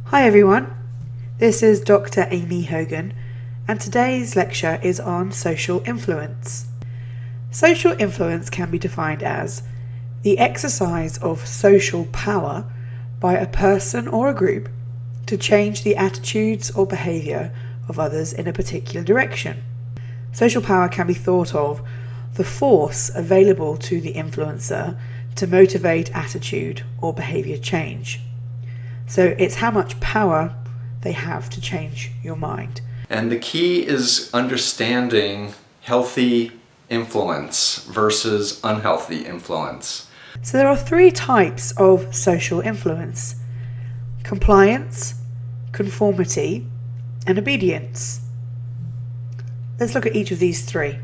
Hi everyone, this is Dr. Amy Hogan, and today's lecture is on social influence. Social influence can be defined as the exercise of social power by a person or a group to change the attitudes or behaviour of others in a particular direction. Social power can be thought of the force available to the influencer to motivate attitude or behaviour change. So it's how much power they have to change your mind. And the key is understanding healthy influence versus unhealthy influence. So there are three types of social influence: compliance, conformity, and obedience. Let's look at each of these three.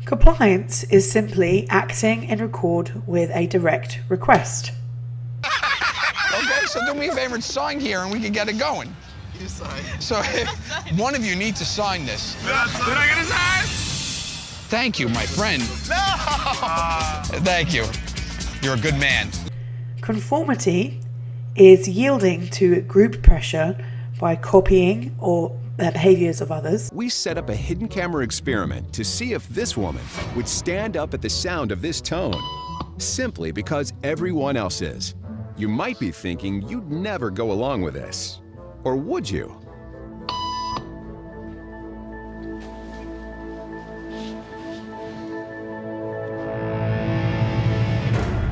Compliance is simply acting in accord with a direct request. Okay, so do me a favor and sign here and we can get it going. You sign. So one of you needs to sign this. Did I get a sign? Thank you, my friend. No! Thank you. You're a good man. Conformity is yielding to group pressure by copying or behaviors of others. We set up a hidden camera experiment to see if this woman would stand up at the sound of this tone, simply because everyone else is. You might be thinking you'd never go along with this. Or would you?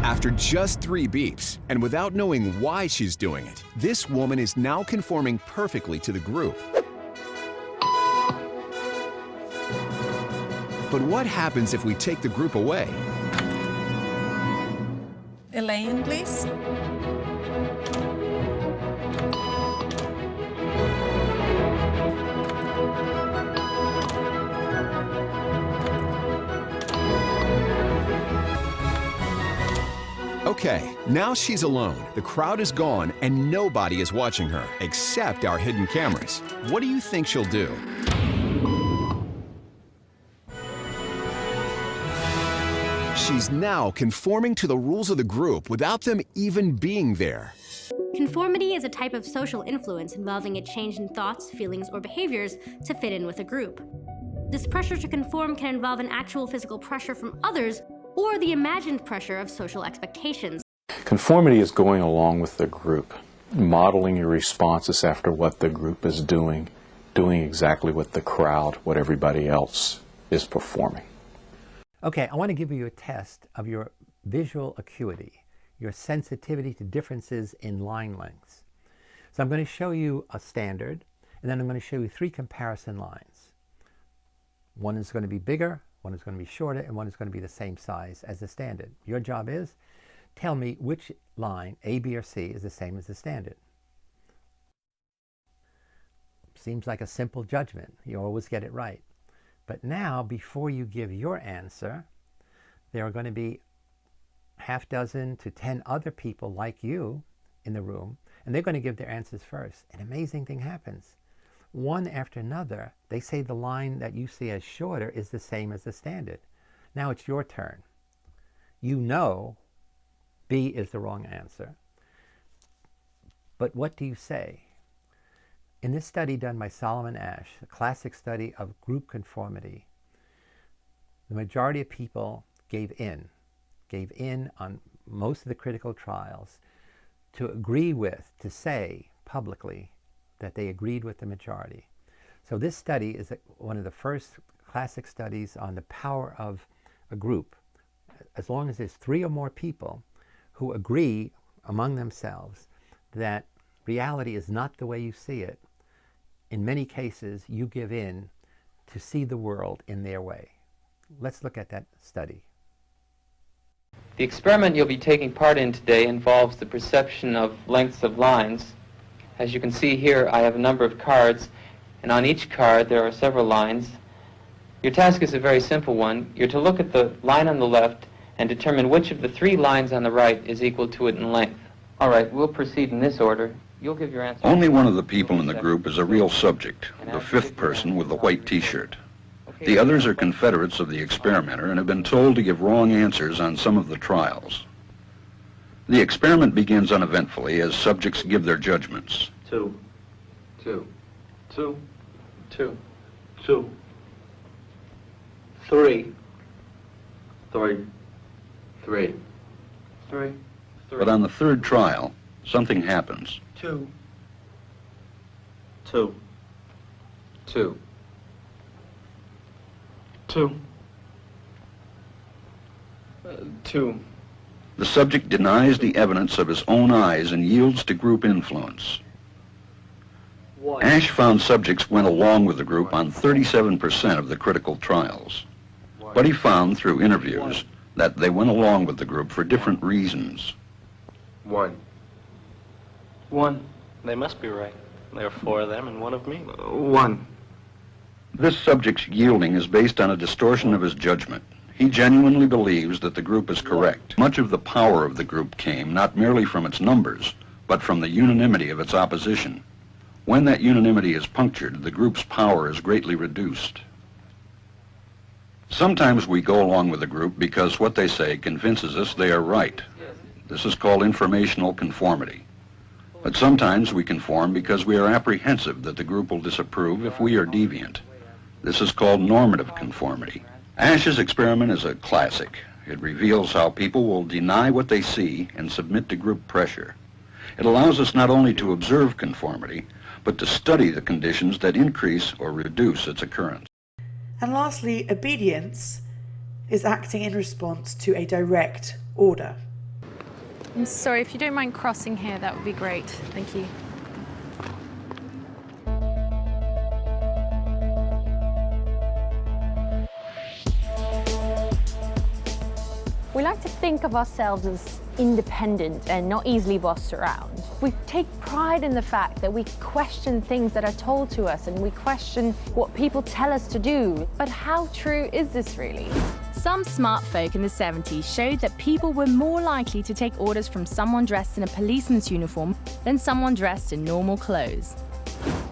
After just 3 beeps, and without knowing why she's doing it, this woman is now conforming perfectly to the group. But what happens if we take the group away? Elaine, please. Okay, now she's alone. The crowd is gone and nobody is watching her, except our hidden cameras. What do you think she'll do? She's now conforming to the rules of the group without them even being there. Conformity is a type of social influence involving a change in thoughts, feelings, or behaviors to fit in with a group. This pressure to conform can involve an actual physical pressure from others or the imagined pressure of social expectations. Conformity is going along with the group, modeling your responses after what the group is doing exactly what the crowd, what everybody else is performing. Okay, I want to give you a test of your visual acuity, your sensitivity to differences in line lengths. So I'm going to show you a standard, and then I'm going to show you 3 comparison lines. One is going to be bigger, one is going to be shorter, and one is going to be the same size as the standard. Your job is, tell me which line, A, B, or C, is the same as the standard. Seems like a simple judgment. You always get it right. But now, before you give your answer, there are going to be half dozen to 10 other people like you in the room, and they're going to give their answers first. An amazing thing happens. One after another, they say the line that you see as shorter is the same as the standard. Now it's your turn. You know B is the wrong answer. But what do you say? In this study done by Solomon Asch, a classic study of group conformity, the majority of people gave in on most of the critical trials to agree with, to say publicly that they agreed with the majority. So this study is one of the first classic studies on the power of a group. As long as there's 3 or more people who agree among themselves that reality is not the way you see it, in many cases you give in to see the world in their way. Let's look at that study. The experiment you'll be taking part in today involves the perception of lengths of lines. As you can see here, I have a number of cards, and on each card there are several lines. Your task is a very simple one. You're to look at the line on the left and determine which of the 3 lines on the right is equal to it in length. All right, we'll proceed in this order. You'll give your answer. Only one of the people in the group is a real subject, the 5th person with the white t-shirt. The others are confederates of the experimenter and have been told to give wrong answers on some of the trials. The experiment begins uneventfully as subjects give their judgments. 2, 2, 2, 2, 2, 3, 3, 3, 3, But on the third trial, something happens. 2, 2, 2, 2, 2. The subject denies the evidence of his own eyes and yields to group influence. 1. Ash found subjects went along with the group on 37% of the critical trials. But he found through interviews that they went along with the group for different reasons. 1. 1. They must be right. There are 4 of them and 1 of me. 1. This subject's yielding is based on a distortion of his judgment. He genuinely believes that the group is correct. Much of the power of the group came not merely from its numbers, but from the unanimity of its opposition. When that unanimity is punctured, the group's power is greatly reduced. Sometimes we go along with the group because what they say convinces us they are right. This is called informational conformity. But sometimes we conform because we are apprehensive that the group will disapprove if we are deviant. This is called normative conformity. Ash's experiment is a classic. It reveals how people will deny what they see and submit to group pressure. It allows us not only to observe conformity, but to study the conditions that increase or reduce its occurrence. And lastly, obedience is acting in response to a direct order. I'm sorry, if you don't mind crossing here, that would be great. Thank you. We like to think of ourselves as independent and not easily bossed around. We take pride in the fact that we question things that are told to us and we question what people tell us to do. But how true is this really? Some smart folk in the 70s showed that people were more likely to take orders from someone dressed in a policeman's uniform than someone dressed in normal clothes.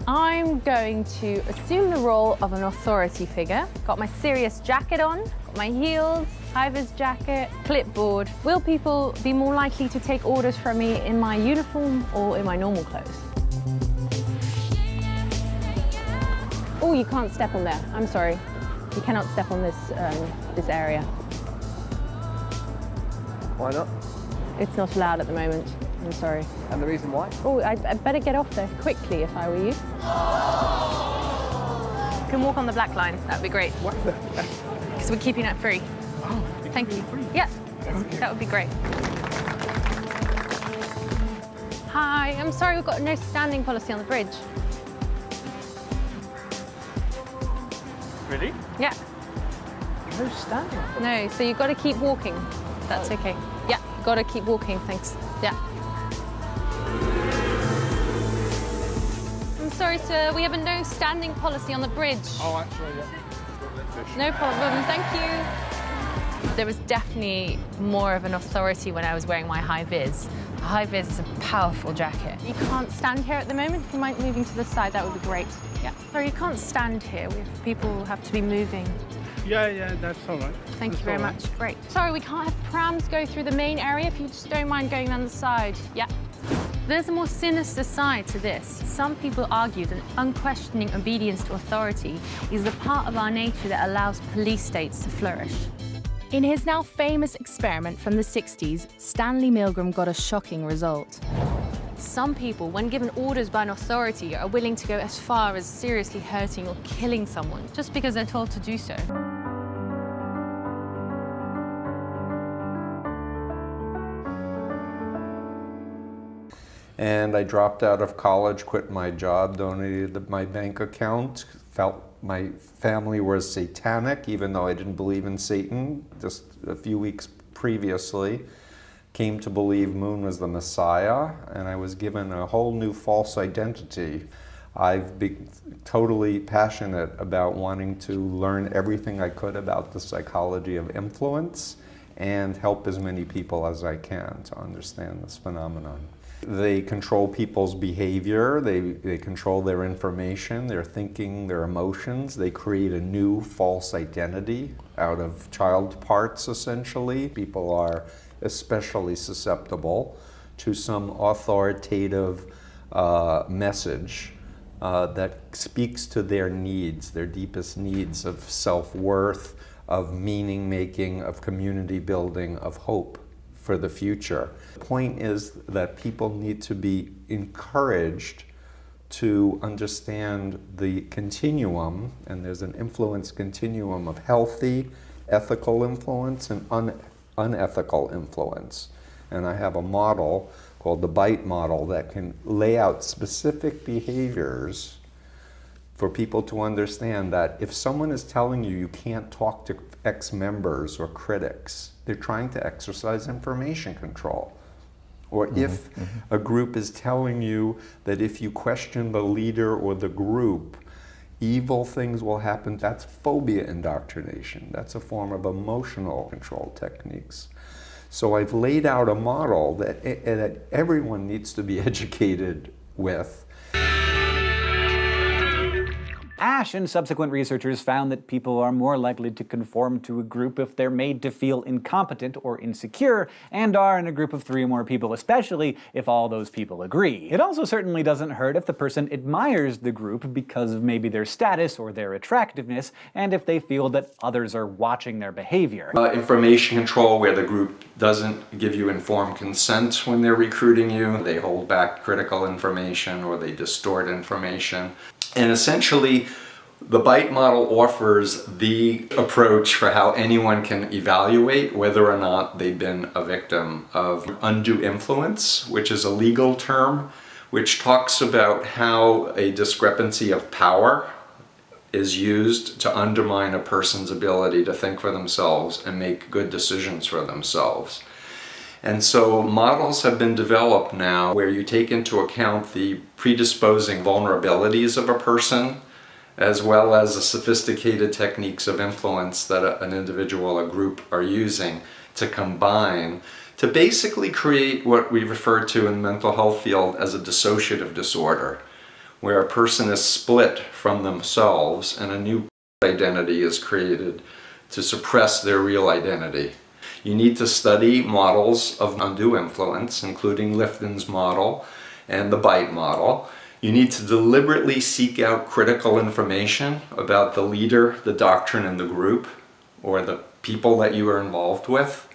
I'm going to assume the role of an authority figure. Got my serious jacket on, got my heels, high-vis jacket, clipboard. Will people be more likely to take orders from me in my uniform or in my normal clothes? Oh, you can't step on there. I'm sorry. You cannot step on this area. Why not? It's not allowed at the moment. I'm sorry. And the reason why? Oh, I'd better get off there quickly if I were you. You can walk on the black line. That'd be great. Why is that? Because we're keeping it free. Oh, thank you. Yeah, that would be great. Hi, I'm sorry, we've got no standing policy on the bridge. Really? Yeah. No standing? No, so you've got to keep walking. That's okay. Yeah, you've got to keep walking, thanks. Yeah. I'm sorry, sir, we have a no standing policy on the bridge. Oh, actually, yeah. No problem, thank you. There was definitely more of an authority when I was wearing my high-vis. A high-vis is a powerful jacket. You can't stand here at the moment. If you mind moving to the side, that would be great. Yeah. Sorry, you can't stand here. People have to be moving. Yeah, that's all right. Thank you very much. Great. Sorry, we can't have prams go through the main area if you just don't mind going down the side. Yeah. There's a more sinister side to this. Some people argue that unquestioning obedience to authority is the part of our nature that allows police states to flourish. In his now famous experiment from the 60s, Stanley Milgram got a shocking result. Some people, when given orders by an authority, are willing to go as far as seriously hurting or killing someone just because they're told to do so. And I dropped out of college, quit my job, donated my bank account, felt my family was satanic, even though I didn't believe in Satan just a few weeks previously. Came to believe Moon was the Messiah, and I was given a whole new false identity. I've been totally passionate about wanting to learn everything I could about the psychology of influence and help as many people as I can to understand this phenomenon. They control people's behavior, they control their information, their thinking, their emotions. They create a new false identity out of child parts, essentially. People are especially susceptible to some authoritative message that speaks to their needs, their deepest needs of self-worth, of meaning making, of community building, of hope for the future. The point is that people need to be encouraged to understand the continuum, and there's an influence continuum of healthy, ethical influence and unethical influence. And I have a model called the BITE model that can lay out specific behaviors for people to understand that if someone is telling you you can't talk to ex-members or critics, they're trying to exercise information control. Or if a group is telling you that if you question the leader or the group, evil things will happen, that's phobia indoctrination. That's a form of emotional control techniques. So I've laid out a model that everyone needs to be educated with. Ash and subsequent researchers found that people are more likely to conform to a group if they're made to feel incompetent or insecure, and are in a group of 3 or more people, especially if all those people agree. It also certainly doesn't hurt if the person admires the group because of maybe their status or their attractiveness, and if they feel that others are watching their behavior. Information control, where the group doesn't give you informed consent when they're recruiting you. They hold back critical information or they distort information. And essentially, the BITE model offers the approach for how anyone can evaluate whether or not they've been a victim of undue influence, which is a legal term, which talks about how a discrepancy of power is used to undermine a person's ability to think for themselves and make good decisions for themselves. And so models have been developed now where you take into account the predisposing vulnerabilities of a person, as well as the sophisticated techniques of influence that an individual or group are using to combine to basically create what we refer to in the mental health field as a dissociative disorder, where a person is split from themselves and a new identity is created to suppress their real identity. You need to study models of undue influence, including Lifton's model and the BITE model. You need to deliberately seek out critical information about the leader, the doctrine, and the group, or the people that you are involved with,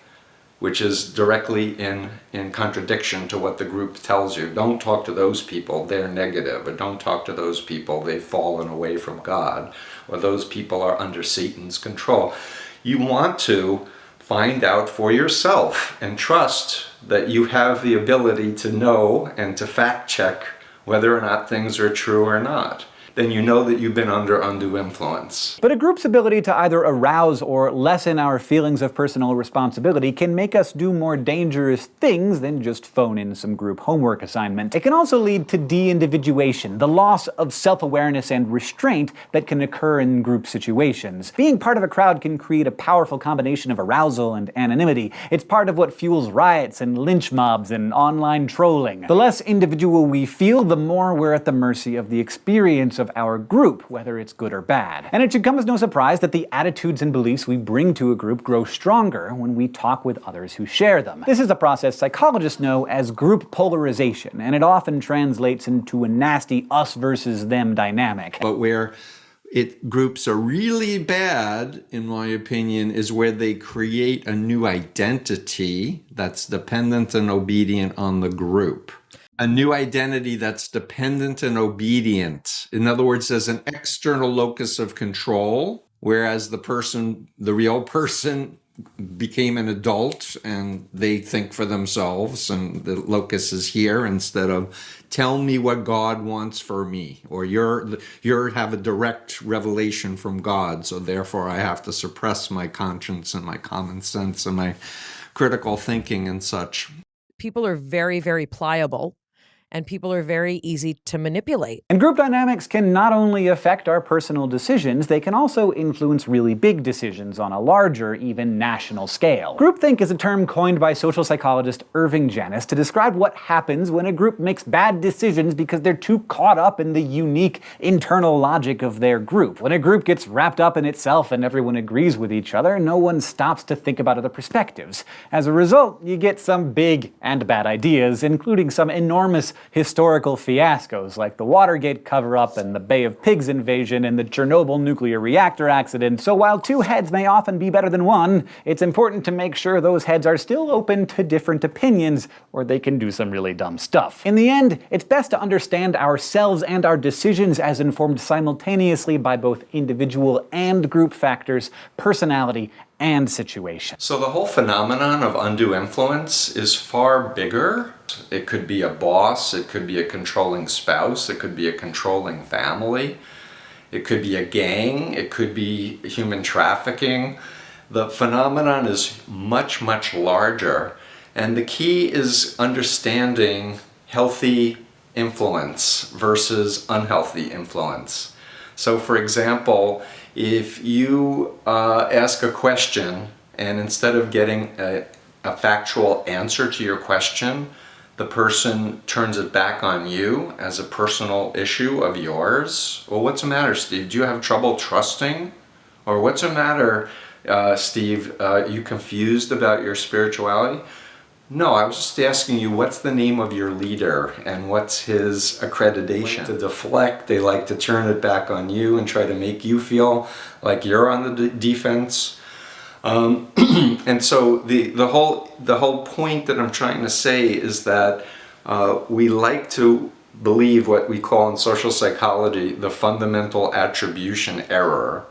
which is directly in contradiction to what the group tells you. Don't talk to those people, they're negative, or don't talk to those people, they've fallen away from God, or those people are under Satan's control. You want to find out for yourself and trust that you have the ability to know and to fact check whether or not things are true or not. Then you know that you've been under undue influence. But a group's ability to either arouse or lessen our feelings of personal responsibility can make us do more dangerous things than just phone in some group homework assignment. It can also lead to de-individuation, the loss of self-awareness and restraint that can occur in group situations. Being part of a crowd can create a powerful combination of arousal and anonymity. It's part of what fuels riots and lynch mobs and online trolling. The less individual we feel, the more we're at the mercy of the experience of our group, whether it's good or bad. And it should come as no surprise that the attitudes and beliefs we bring to a group grow stronger when we talk with others who share them. This is a process psychologists know as group polarization, and it often translates into a nasty us versus them dynamic. But where groups are really bad, in my opinion, is where they create a new identity that's dependent and obedient on the group. A new identity that's dependent and obedient. In other words, there's an external locus of control, whereas the real person became an adult and they think for themselves and the locus is here instead of tell me what God wants for me, or you have a direct revelation from God, so therefore I have to suppress my conscience and my common sense and my critical thinking and such. People are very, very pliable. and people are very easy to manipulate. And group dynamics can not only affect our personal decisions, they can also influence really big decisions on a larger, even national scale. Groupthink is a term coined by social psychologist Irving Janis to describe what happens when a group makes bad decisions because they're too caught up in the unique internal logic of their group. When a group gets wrapped up in itself and everyone agrees with each other, no one stops to think about other perspectives. As a result, you get some big and bad ideas, including some enormous historical fiascos like the Watergate cover-up and the Bay of Pigs invasion and the Chernobyl nuclear reactor accident. So while two heads may often be better than one, it's important to make sure those heads are still open to different opinions, or they can do some really dumb stuff. In the end, it's best to understand ourselves and our decisions as informed simultaneously by both individual and group factors, personality, and situation. So the whole phenomenon of undue influence is far bigger. It could be a boss, it could be a controlling spouse, it could be a controlling family, it could be a gang, it could be human trafficking. The phenomenon is much, much larger, and the key is understanding healthy influence versus unhealthy influence. So for example, if you ask a question and instead of getting a factual answer to your question, the person turns it back on you as a personal issue of yours. Well, what's the matter, Steve? Do you have trouble trusting? Or what's the matter, Steve? You confused about your spirituality? No, I was just asking you, what's the name of your leader and what's his accreditation? To deflect, they like to turn it back on you and try to make you feel like you're on the defense. And so the whole point that I'm trying to say is that we like to believe what we call in social psychology the fundamental attribution error.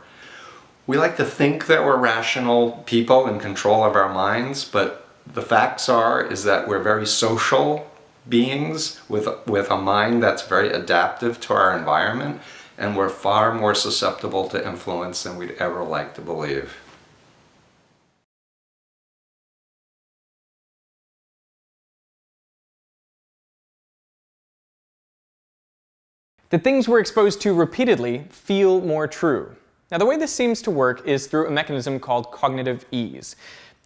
We like to think that we're rational people in control of our minds, but the facts is that we're very social beings with a mind that's very adaptive to our environment, and we're far more susceptible to influence than we'd ever like to believe. The things we're exposed to repeatedly feel more true. Now, the way this seems to work is through a mechanism called cognitive ease.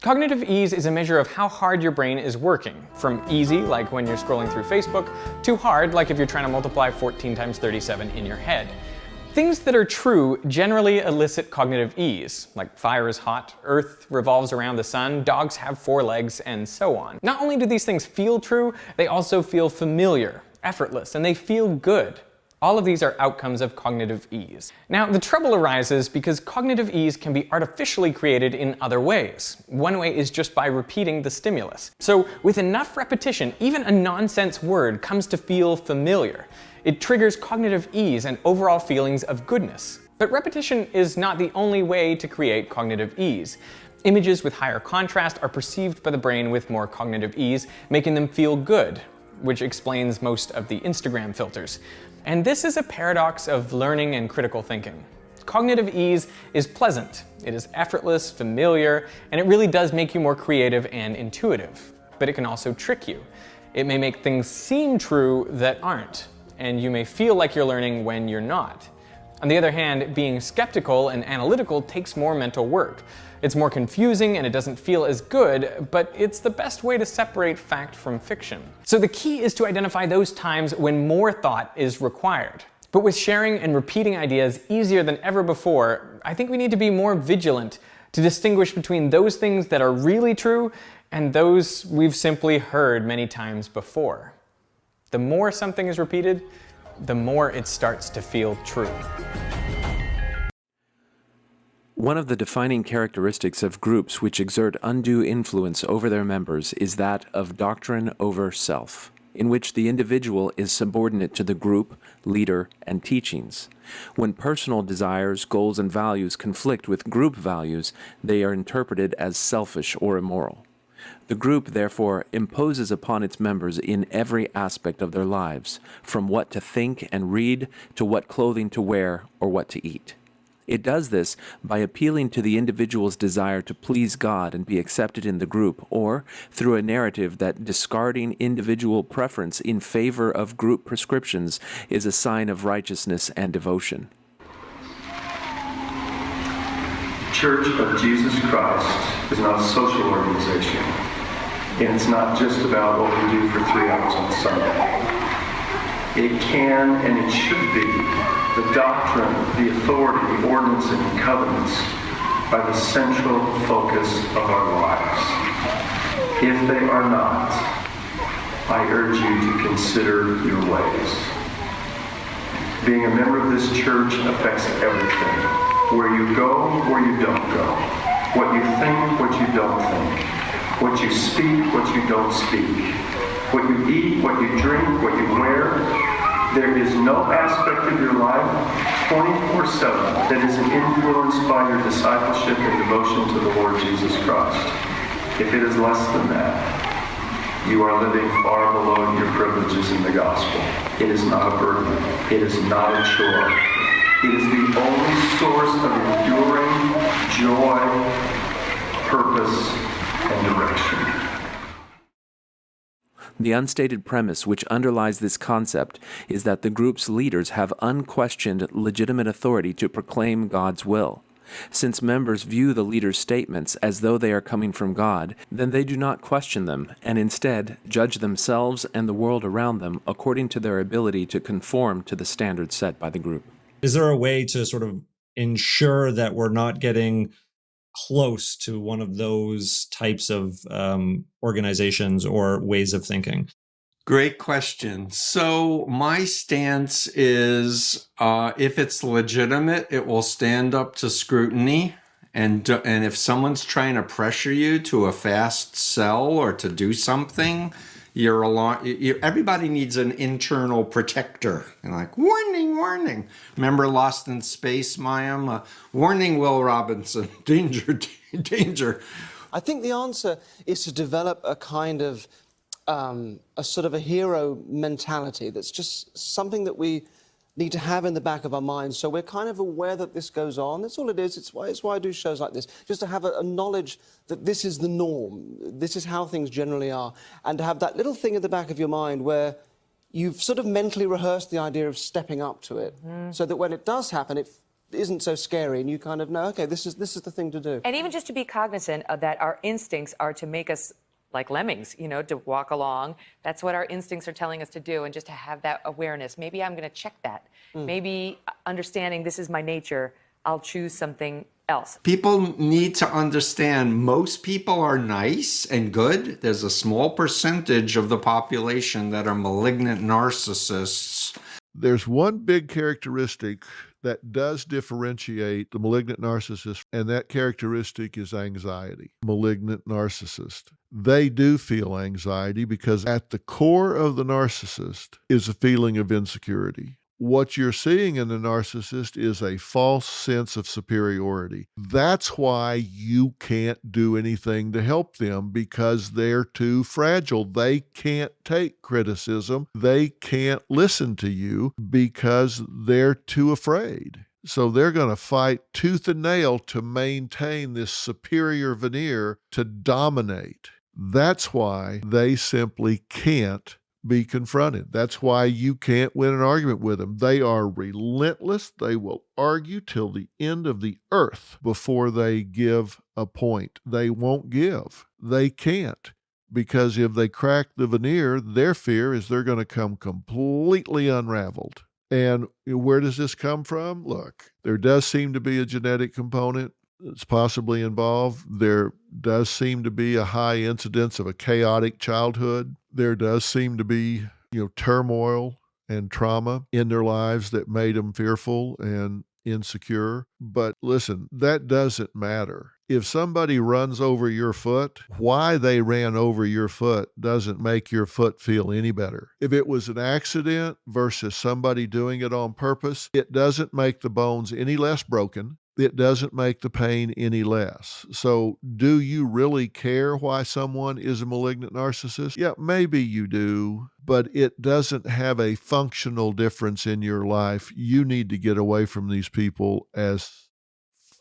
Cognitive ease is a measure of how hard your brain is working, from easy, like when you're scrolling through Facebook, to hard, like if you're trying to multiply 14 times 37 in your head. Things that are true generally elicit cognitive ease, like fire is hot, Earth revolves around the sun, dogs have 4 legs, and so on. Not only do these things feel true, they also feel familiar, effortless, and they feel good. All of these are outcomes of cognitive ease. Now, the trouble arises because cognitive ease can be artificially created in other ways. One way is just by repeating the stimulus. So, with enough repetition, even a nonsense word comes to feel familiar. It triggers cognitive ease and overall feelings of goodness. But repetition is not the only way to create cognitive ease. Images with higher contrast are perceived by the brain with more cognitive ease, making them feel good, which explains most of the Instagram filters. And this is a paradox of learning and critical thinking. Cognitive ease is pleasant, it is effortless, familiar, and it really does make you more creative and intuitive. But it can also trick you. It may make things seem true that aren't, and you may feel like you're learning when you're not. On the other hand, being skeptical and analytical takes more mental work. It's more confusing and it doesn't feel as good, but it's the best way to separate fact from fiction. So the key is to identify those times when more thought is required. But with sharing and repeating ideas easier than ever before, I think we need to be more vigilant to distinguish between those things that are really true and those we've simply heard many times before. The more something is repeated, the more it starts to feel true. One of the defining characteristics of groups which exert undue influence over their members is that of doctrine over self, in which the individual is subordinate to the group, leader, and teachings. When personal desires, goals, and values conflict with group values, they are interpreted as selfish or immoral. The group, therefore, imposes upon its members in every aspect of their lives, from what to think and read to what clothing to wear or what to eat. It does this by appealing to the individual's desire to please God and be accepted in the group, or through a narrative that discarding individual preference in favor of group prescriptions is a sign of righteousness and devotion. Church of Jesus Christ is not a social organization, and it's not just about what we do for 3 hours on Sunday. It can and it should be the doctrine, the authority, the ordinance, and covenants are the central focus of our lives. If they are not, I urge you to consider your ways. Being a member of this church affects everything. Where you go, where you don't go. What you think, what you don't think. What you speak, what you don't speak. What you eat, what you drink, what you wear. There is no aspect of your life 24/7 that isn't influenced by your discipleship and devotion to the Lord Jesus Christ. If it is less than that, you are living far below your privileges in the gospel. It is not a burden. It is not a chore. It is the only source of enduring joy, purpose, and direction. The unstated premise which underlies this concept is that the group's leaders have unquestioned legitimate authority to proclaim God's will. Since members view the leader's statements as though they are coming from God, then they do not question them, and instead judge themselves and the world around them according to their ability to conform to the standards set by the group. Is there a way to sort of ensure that we're not getting close to one of those types of organizations or ways of thinking? Great question. So my stance is if it's legitimate, it will stand up to scrutiny. And if someone's trying to pressure you to a fast sell or to do something, everybody needs an internal protector. And like, warning, warning. Remember Lost in Space, Mayim? Warning, Will Robinson. Danger, danger. I think the answer is to develop a kind of, a sort of a hero mentality that's just something that we need to have in the back of our minds, so we're kind of aware that this goes on. That's all it is. It's why I do shows like this, just to have a knowledge that this is the norm, this is how things generally are, and to have that little thing at the back of your mind where you've sort of mentally rehearsed the idea of stepping up to it, so that when it does happen, it isn't so scary, and you kind of know, okay, this is the thing to do. And even just to be cognizant of that our instincts are to make us like lemmings, you know, to walk along. That's what our instincts are telling us to do, and just to have that awareness. Maybe I'm going to check that. Maybe understanding this is my nature, I'll choose something else. People need to understand most people are nice and good. There's a small percentage of the population that are malignant narcissists. There's one big characteristic that does differentiate the malignant narcissist, and that characteristic is anxiety. Malignant narcissist. They do feel anxiety because at the core of the narcissist is a feeling of insecurity. What you're seeing in the narcissist is a false sense of superiority. That's why you can't do anything to help them, because they're too fragile. They can't take criticism. They can't listen to you because they're too afraid. So they're going to fight tooth and nail to maintain this superior veneer to dominate. That's why they simply can't be confronted. That's why you can't win an argument with them. They are relentless. They will argue till the end of the earth before they give a point. They won't give. They can't. Because if they crack the veneer, their fear is they're going to come completely unraveled. And where does this come from? Look, there does seem to be a genetic component that's possibly involved. There does seem to be a high incidence of a chaotic childhood. There does seem to be, turmoil and trauma in their lives that made them fearful and insecure. But listen, that doesn't matter. If somebody runs over your foot, why they ran over your foot doesn't make your foot feel any better. If it was an accident versus somebody doing it on purpose, it doesn't make the bones any less broken. It doesn't make the pain any less. So do you really care why someone is a malignant narcissist? Yeah, maybe you do, but it doesn't have a functional difference in your life. You need to get away from these people as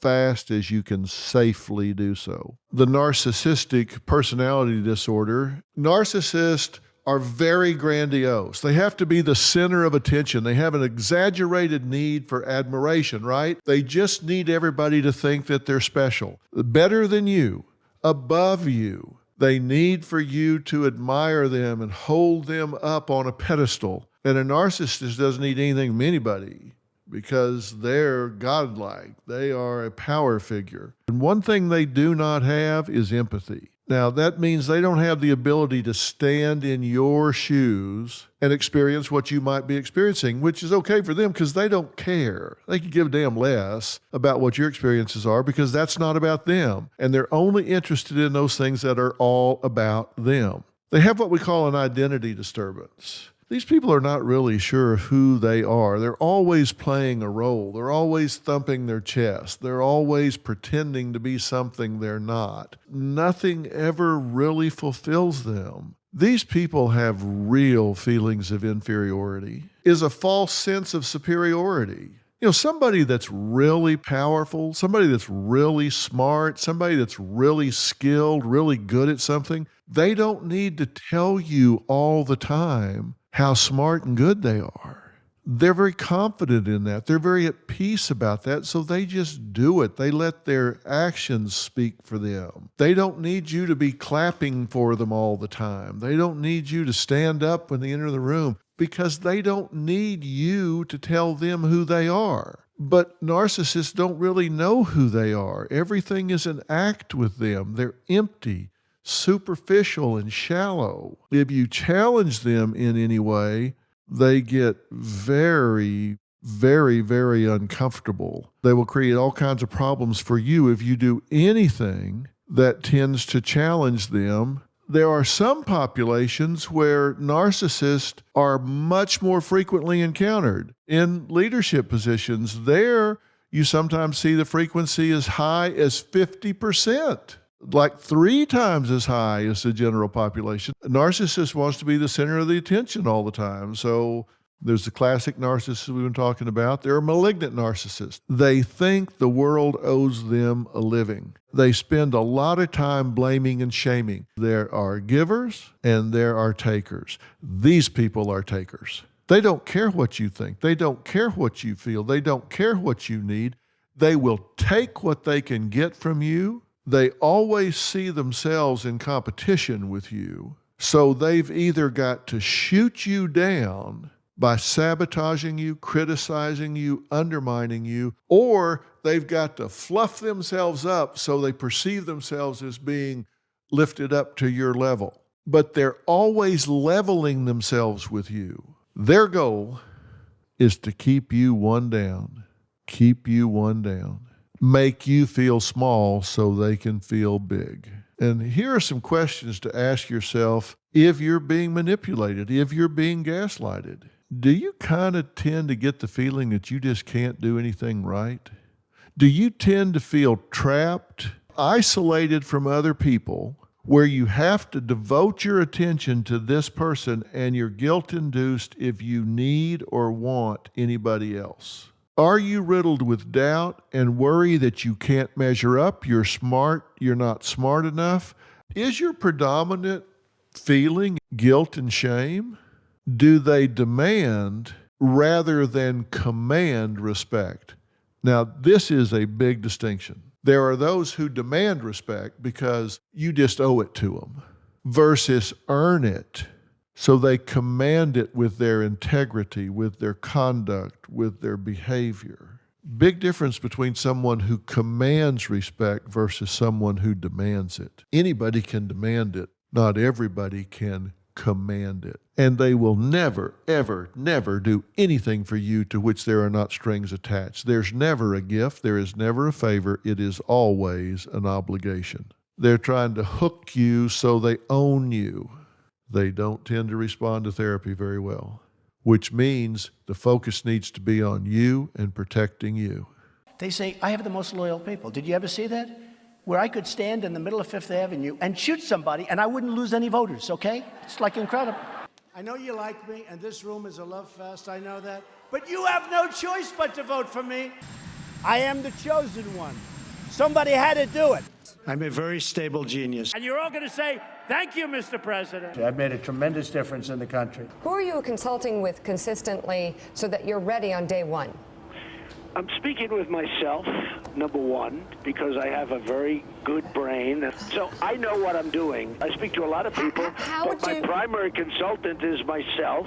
fast as you can safely do so. The narcissistic personality disorder, narcissists are very grandiose. They have to be the center of attention. They have an exaggerated need for admiration, right? They just need everybody to think that they're special, better than you, above you. They need for you to admire them and hold them up on a pedestal. And a narcissist doesn't need anything from anybody because they're godlike. They are a power figure. And one thing they do not have is empathy. Now, that means they don't have the ability to stand in your shoes and experience what you might be experiencing, which is okay for them because they don't care. They can give a damn less about what your experiences are because that's not about them. And they're only interested in those things that are all about them. They have what we call an identity disturbance. These people are not really sure who they are. They're always playing a role. They're always thumping their chest. They're always pretending to be something they're not. Nothing ever really fulfills them. These people have real feelings of inferiority, is a false sense of superiority. You know, somebody that's really powerful, somebody that's really smart, somebody that's really skilled, really good at something, they don't need to tell you all the time how smart and good they are. They're very confident in that. They're very at peace about that, so they just do it. They let their actions speak for them. They don't need you to be clapping for them all the time. They don't need you to stand up when they enter the room because they don't need you to tell them who they are. But narcissists don't really know who they are. Everything is an act with them. They're empty, superficial, and shallow. If you challenge them in any way, they get very, very, very uncomfortable. They will create all kinds of problems for you if you do anything that tends to challenge them. There are some populations where narcissists are much more frequently encountered. In leadership positions, there you sometimes see the frequency as high as 50%. Like 3 times as high as the general population. A narcissist wants to be the center of the attention all the time. So there's the classic narcissist we've been talking about. There are malignant narcissists. They think the world owes them a living. They spend a lot of time blaming and shaming. There are givers and there are takers. These people are takers. They don't care what you think. They don't care what you feel. They don't care what you need. They will take what they can get from you. They always see themselves in competition with you. So they've either got to shoot you down by sabotaging you, criticizing you, undermining you, or they've got to fluff themselves up so they perceive themselves as being lifted up to your level. But they're always leveling themselves with you. Their goal is to keep you one down, keep you one down. Make you feel small so they can feel big. And here are some questions to ask yourself if you're being manipulated, if you're being gaslighted. Do you kind of tend to get the feeling that you just can't do anything right? Do you tend to feel trapped, isolated from other people, where you have to devote your attention to this person and you're guilt-induced if you need or want anybody else? Are you riddled with doubt and worry that you can't measure up, you're smart, you're not smart enough? Is your predominant feeling guilt and shame? Do they demand rather than command respect? Now, this is a big distinction. There are those who demand respect because you just owe it to them versus earn it. So they command it with their integrity, with their conduct, with their behavior. Big difference between someone who commands respect versus someone who demands it. Anybody can demand it. Not everybody can command it. And they will never, ever, never do anything for you to which there are not strings attached. There's never a gift. There is never a favor. It is always an obligation. They're trying to hook you so they own you. They don't tend to respond to therapy very well, which means the focus needs to be on you and protecting you. They say, I have the most loyal people. Did you ever see that? Where I could stand in the middle of Fifth Avenue and shoot somebody and I wouldn't lose any voters, okay? It's like incredible. I know you like me and this room is a love fest, I know that. But you have no choice but to vote for me. I am the chosen one. Somebody had to do it. I'm a very stable genius. And you're all going to say, thank you, Mr. President. I've made a tremendous difference in the country. Who are you consulting with consistently so that you're ready on day one? I'm speaking with myself, number one, because I have a very good brain. So I know what I'm doing. I speak to a lot of people, but my primary consultant is myself,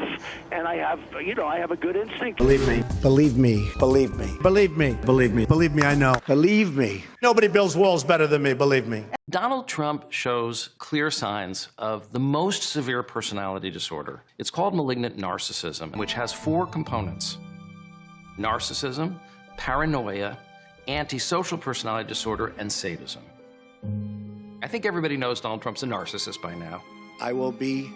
and I have, I have a good instinct. Believe me. Believe me. Believe me. Believe me. Believe me. Believe me, I know. Believe me. Nobody builds walls better than me, believe me. Donald Trump shows clear signs of the most severe personality disorder. It's called malignant narcissism, which has 4 components: narcissism, paranoia, antisocial personality disorder, and sadism. I think everybody knows Donald Trump's a narcissist by now. I will be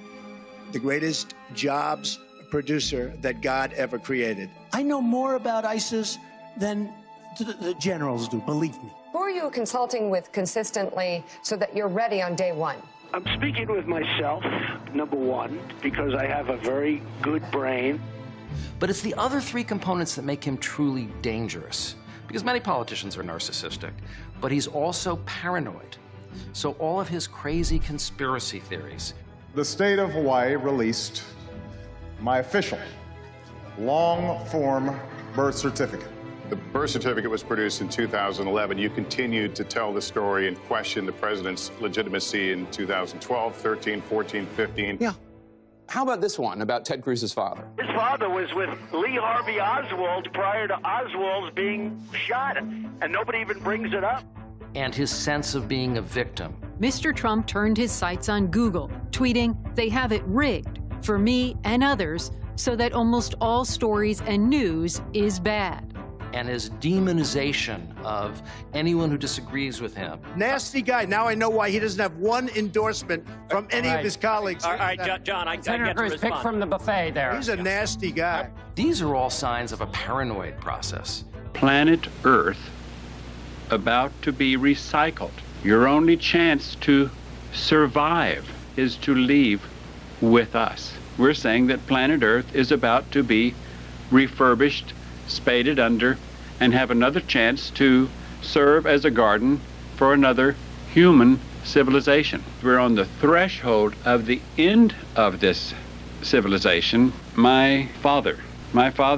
the greatest jobs producer that God ever created. I know more about ISIS than the generals do, believe me. Who are you consulting with consistently so that you're ready on day one? I'm speaking with myself, number one, because I have a very good brain. But it's the other 3 components that make him truly dangerous. Because many politicians are narcissistic, but he's also paranoid. So all of his crazy conspiracy theories. The state of Hawaii released my official long-form birth certificate. The birth certificate was produced in 2011. You continued to tell the story and question the president's legitimacy in 2012, 13, 14, 15. Yeah. How about this one about Ted Cruz's father? His father was with Lee Harvey Oswald prior to Oswald being shot, and nobody even brings it up. And his sense of being a victim. Mr. Trump turned his sights on Google, tweeting, "They have it rigged for me and others so that almost all stories and news is bad." And his demonization of anyone who disagrees with him. Nasty guy. Now I know why he doesn't have one endorsement from any of his colleagues. All right, John, I get to respond. Pick from the buffet there. He's a nasty guy. These are all signs of a paranoid process. Planet Earth about to be recycled. Your only chance to survive is to leave with us. We're saying that planet Earth is about to be refurbished, spaded under, and have another chance to serve as a garden for another human civilization. We're on the threshold of the end of this civilization. My father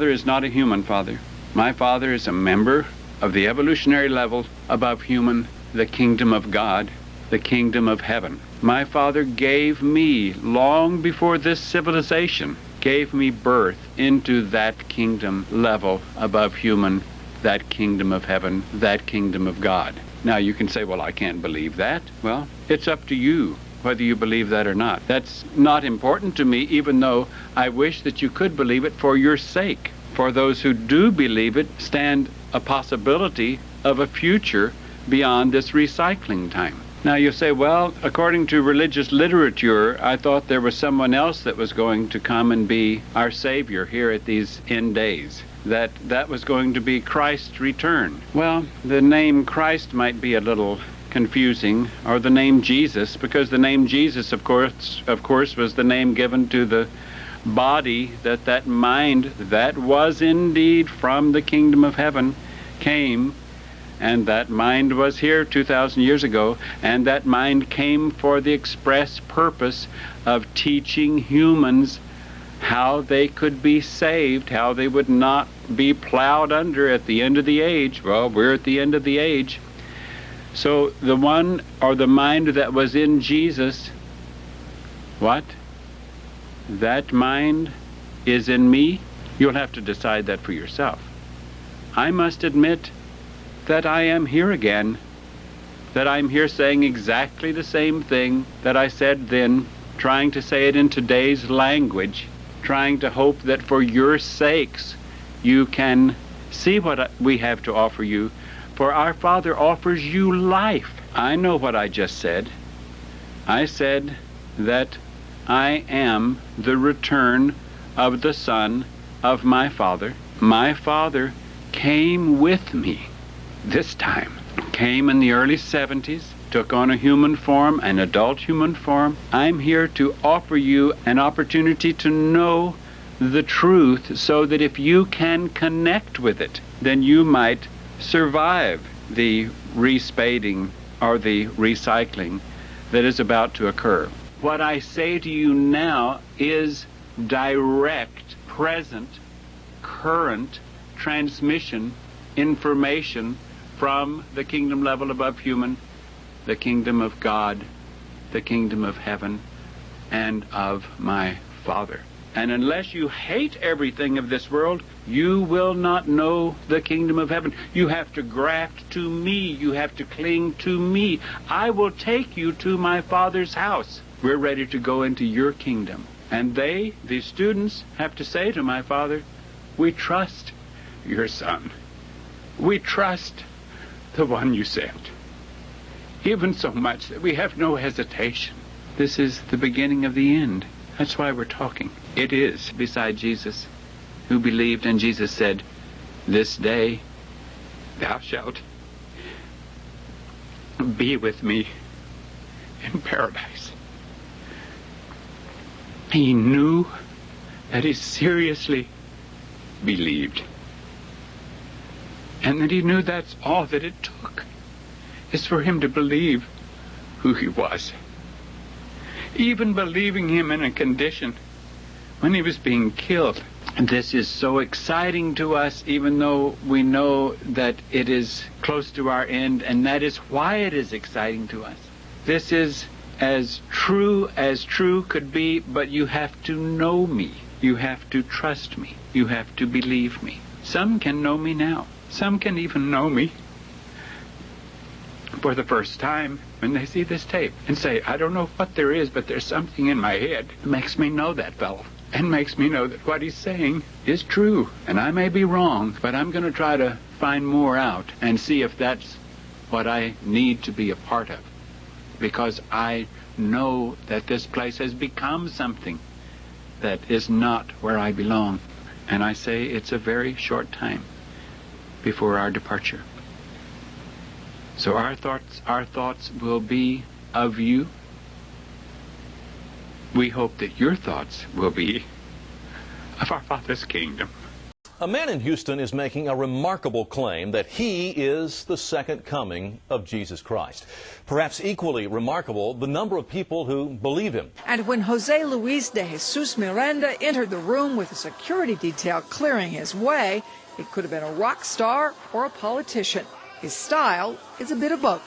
is not a human father. My father is a member of the evolutionary level above human, the kingdom of God, the kingdom of heaven. My father gave me, long before this civilization, gave me birth into that kingdom level above human, that kingdom of heaven, that kingdom of God. Now you can say, well, I can't believe that. Well, it's up to you whether you believe that or not. That's not important to me, even though I wish that you could believe it for your sake. For those who do believe it, stand a possibility of a future beyond this recycling time. Now you say, well, according to religious literature, I thought there was someone else that was going to come and be our Savior here at these end days, that was going to be Christ's return. Well, the name Christ might be a little confusing, or the name Jesus, because the name Jesus, of course, was the name given to the body that mind that was indeed from the kingdom of heaven came. And that mind was here 2,000 years ago, and that mind came for the express purpose of teaching humans how they could be saved, how they would not be plowed under at the end of the age. Well, we're at the end of the age. So the one, or the mind that was in Jesus, what? That mind is in me? You'll have to decide that for yourself. I must admit that I am here again, that I'm here saying exactly the same thing that I said then, trying to say it in today's language, trying to hope that for your sakes you can see what we have to offer you, for our Father offers you life. I know what I just said. I said that I am the return of the Son of my Father. My Father came with me. This time, came in the early 70s, took on a human form, an adult human form. I'm here to offer you an opportunity to know the truth so that if you can connect with it, then you might survive the respading or the recycling that is about to occur. What I say to you now is direct, present, current transmission information from the kingdom level above human, the kingdom of God, the kingdom of heaven, and of my Father. And unless you hate everything of this world, you will not know the kingdom of heaven. You have to graft to me. You have to cling to me. I will take you to my Father's house. We're ready to go into your kingdom. And they, the students, have to say to my Father, we trust your Son. We trust the one you sent. Even so much that we have no hesitation. This is the beginning of the end. That's why we're talking. It is beside Jesus, who believed, and Jesus said, this day thou shalt be with me in paradise. He knew that he seriously believed. And that he knew that's all that it took, is for him to believe who he was. Even believing him in a condition when he was being killed. And this is so exciting to us, even though we know that it is close to our end, and that is why it is exciting to us. This is as true could be, but you have to know me. You have to trust me. You have to believe me. Some can know me now. Some can even know me for the first time when they see this tape and say, I don't know what there is, but there's something in my head that makes me know that fellow and makes me know that what he's saying is true. And I may be wrong, but I'm going to try to find more out and see if that's what I need to be a part of. Because I know that this place has become something that is not where I belong. And I say it's a very short time before our departure. So our thoughts will be of you. We hope that your thoughts will be of our Father's kingdom. A man in Houston is making a remarkable claim that he is the second coming of Jesus Christ. Perhaps equally remarkable, the number of people who believe him. And when Jose Luis de Jesus Miranda entered the room with a security detail clearing his way, it could have been a rock star or a politician. His style is a bit of both.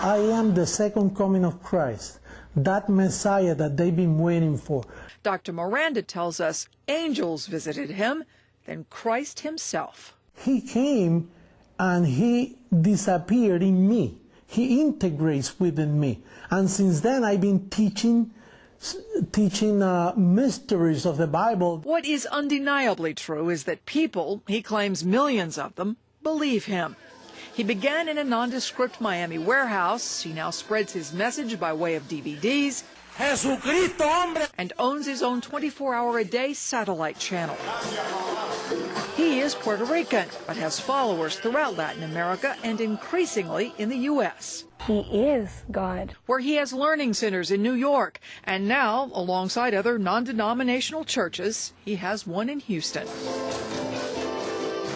I am the second coming of Christ, that Messiah that they've been waiting for. Dr. Miranda tells us angels visited him, then Christ himself. He came and he disappeared in me. He integrates within me. And since then I've been teaching mysteries of the Bible. What is undeniably true is that people, he claims millions of them, believe him. He began in a nondescript Miami warehouse. He now spreads his message by way of DVDs and owns his own 24-hour-a-day satellite channel. He is Puerto Rican, but has followers throughout Latin America and increasingly in the U.S. He is God. Where he has learning centers in New York. And now, alongside other non-denominational churches, he has one in Houston.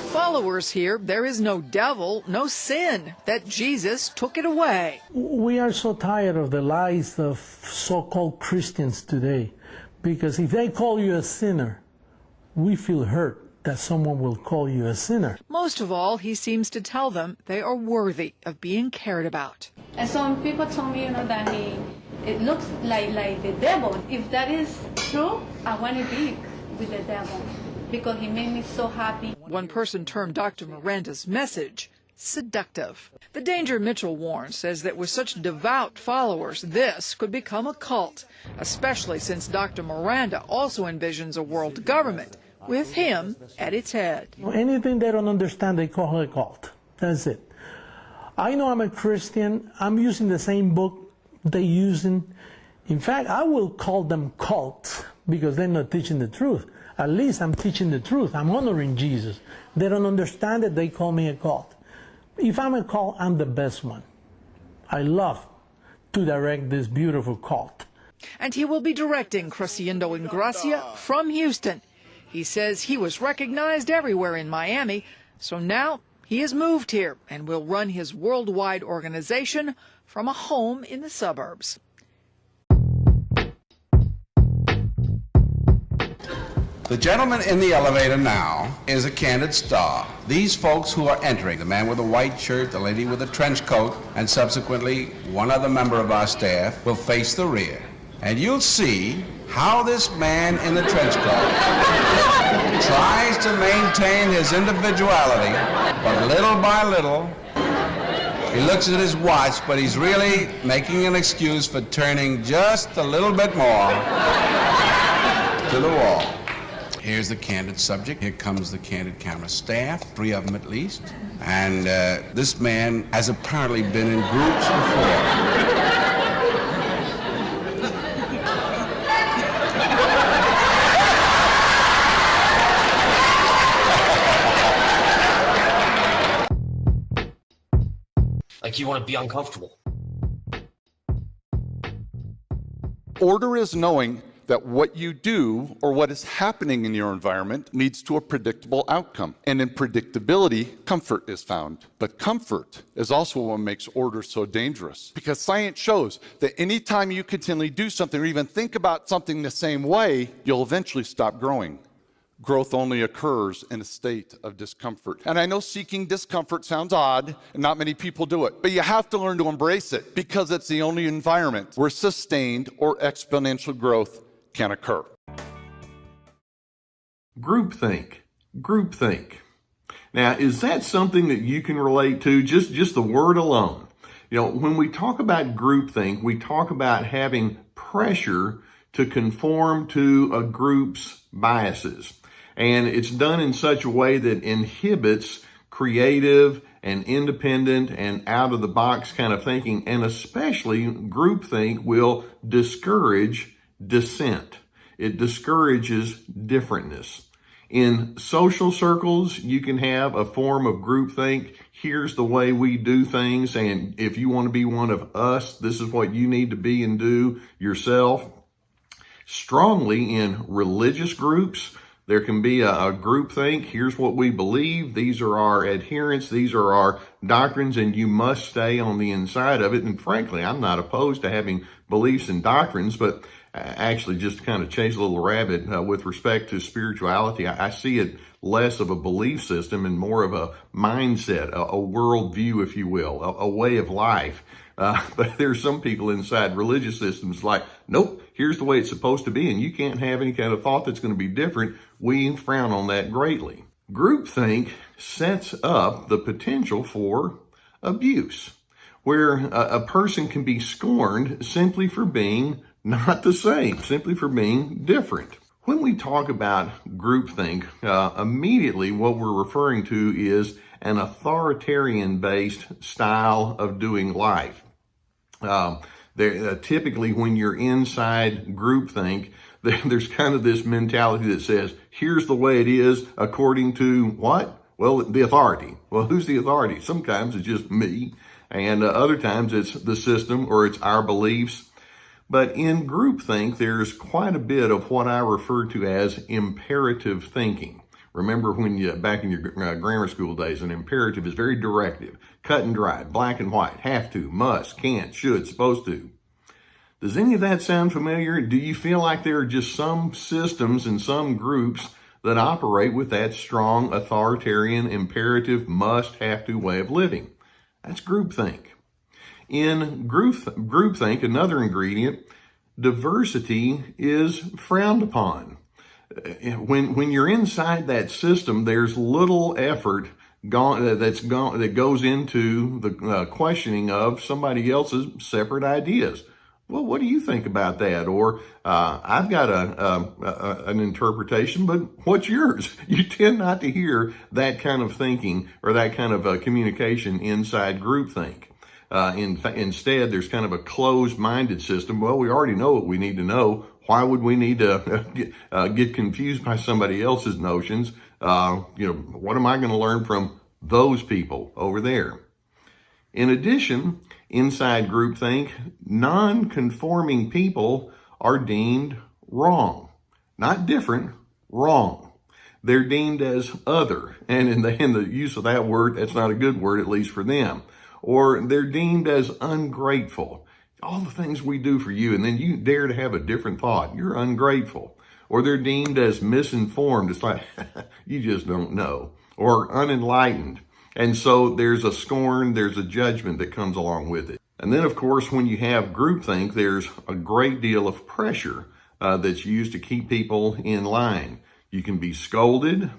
Followers here, there is no devil, no sin, that Jesus took it away. We are so tired of the lies of so-called Christians today, because if they call you a sinner, we feel hurt that someone will call you a sinner. Most of all, he seems to tell them they are worthy of being cared about. And some people told me, that it looks like the devil. If that is true, I want to be with the devil, because he made me so happy. One person termed Dr. Miranda's message seductive. The danger Mitchell warns says that with such devout followers, this could become a cult, especially since Dr. Miranda also envisions a world government with him at its head. Anything they don't understand, they call it a cult. That's it. I know I'm a Christian. I'm using the same book they're using. In fact, I will call them cults because they're not teaching the truth. At least I'm teaching the truth. I'm honoring Jesus. They don't understand it. They call me a cult. If I'm a cult, I'm the best one. I love to direct this beautiful cult. And he will be directing Creciendo en Gracia from Houston. He says he was recognized everywhere in Miami, so now He has moved here and will run his worldwide organization from a home in the suburbs. The gentleman in the elevator now is a candid star. These folks who are entering, the man with the white shirt, the lady with the trench coat, and subsequently one other member of our staff will face the rear. And you'll see how this man in the trench coat tries to maintain his individuality, but little by little, he looks at his watch, but he's really making an excuse for turning just a little bit more to the wall. Here's the candid subject. Here comes the candid camera staff, 3 of them at least. And this man has apparently been in groups before. Like you want to be uncomfortable. Order is knowing that what you do or what is happening in your environment leads to a predictable outcome. And in predictability, comfort is found. But comfort is also what makes order so dangerous. Because science shows that anytime you continually do something or even think about something the same way, you'll eventually stop growing. Growth only occurs in a state of discomfort. And I know seeking discomfort sounds odd, and not many people do it, but you have to learn to embrace it because it's the only environment where sustained or exponential growth can occur. Groupthink. Groupthink. Now, is that something that you can relate to? Just the word alone. You know, when we talk about groupthink, we talk about having pressure to conform to a group's biases. And it's done in such a way that inhibits creative and independent and out-of-the-box kind of thinking. And especially groupthink will discourage dissent. It discourages differentness. In social circles, you can have a form of groupthink. Here's the way we do things, and if you want to be one of us, this is what you need to be and do yourself. Strongly in religious groups, there can be a groupthink. Here's what we believe. These are our adherents. These are our doctrines, and you must stay on the inside of it. And frankly, I'm not opposed to having beliefs and doctrines, but actually just to kind of chase a little rabbit with respect to spirituality, I see it less of a belief system and more of a mindset, a worldview, if you will, a way of life. But there's some people inside religious systems like, nope, here's the way it's supposed to be, and you can't have any kind of thought that's going to be different. We frown on that greatly. Groupthink sets up the potential for abuse, where a person can be scorned simply for being not the same, simply for being different. When we talk about groupthink, immediately what we're referring to is an authoritarian-based style of doing life. Typically, when you're inside groupthink, there's kind of this mentality that says, here's the way it is according to what? Well, the authority. Well, who's the authority? Sometimes it's just me, and other times it's the system or it's our beliefs. But in groupthink, there's quite a bit of what I refer to as imperative thinking. Remember when you, back in your grammar school days, an imperative is very directive, cut and dry, black and white, have to, must, can't, should, supposed to. Does any of that sound familiar? Do you feel like there are just some systems and some groups that operate with that strong authoritarian, imperative, must, have to way of living? That's groupthink. In groupthink, another ingredient, diversity is frowned upon. When you're inside that system, there's little effort that goes into the questioning of somebody else's separate ideas. Well, what do you think about that? Or I've got an interpretation, but what's yours? You tend not to hear that kind of thinking or that kind of communication inside groupthink. Instead, there's kind of a closed-minded system. Well, we already know what we need to know. Why would we need to get confused by somebody else's notions? What am I going to learn from those people over there? In addition, inside groupthink, non-conforming people are deemed wrong. Not different, wrong. They're deemed as other, and in the use of that word, that's not a good word, at least for them. Or they're deemed as ungrateful. All the things we do for you, and then you dare to have a different thought. You're ungrateful. Or they're deemed as misinformed. It's like, you just don't know. Or unenlightened. And so there's a scorn, there's a judgment that comes along with it. And then, of course, when you have groupthink, there's a great deal of pressure that's used to keep people in line. You can be scolded,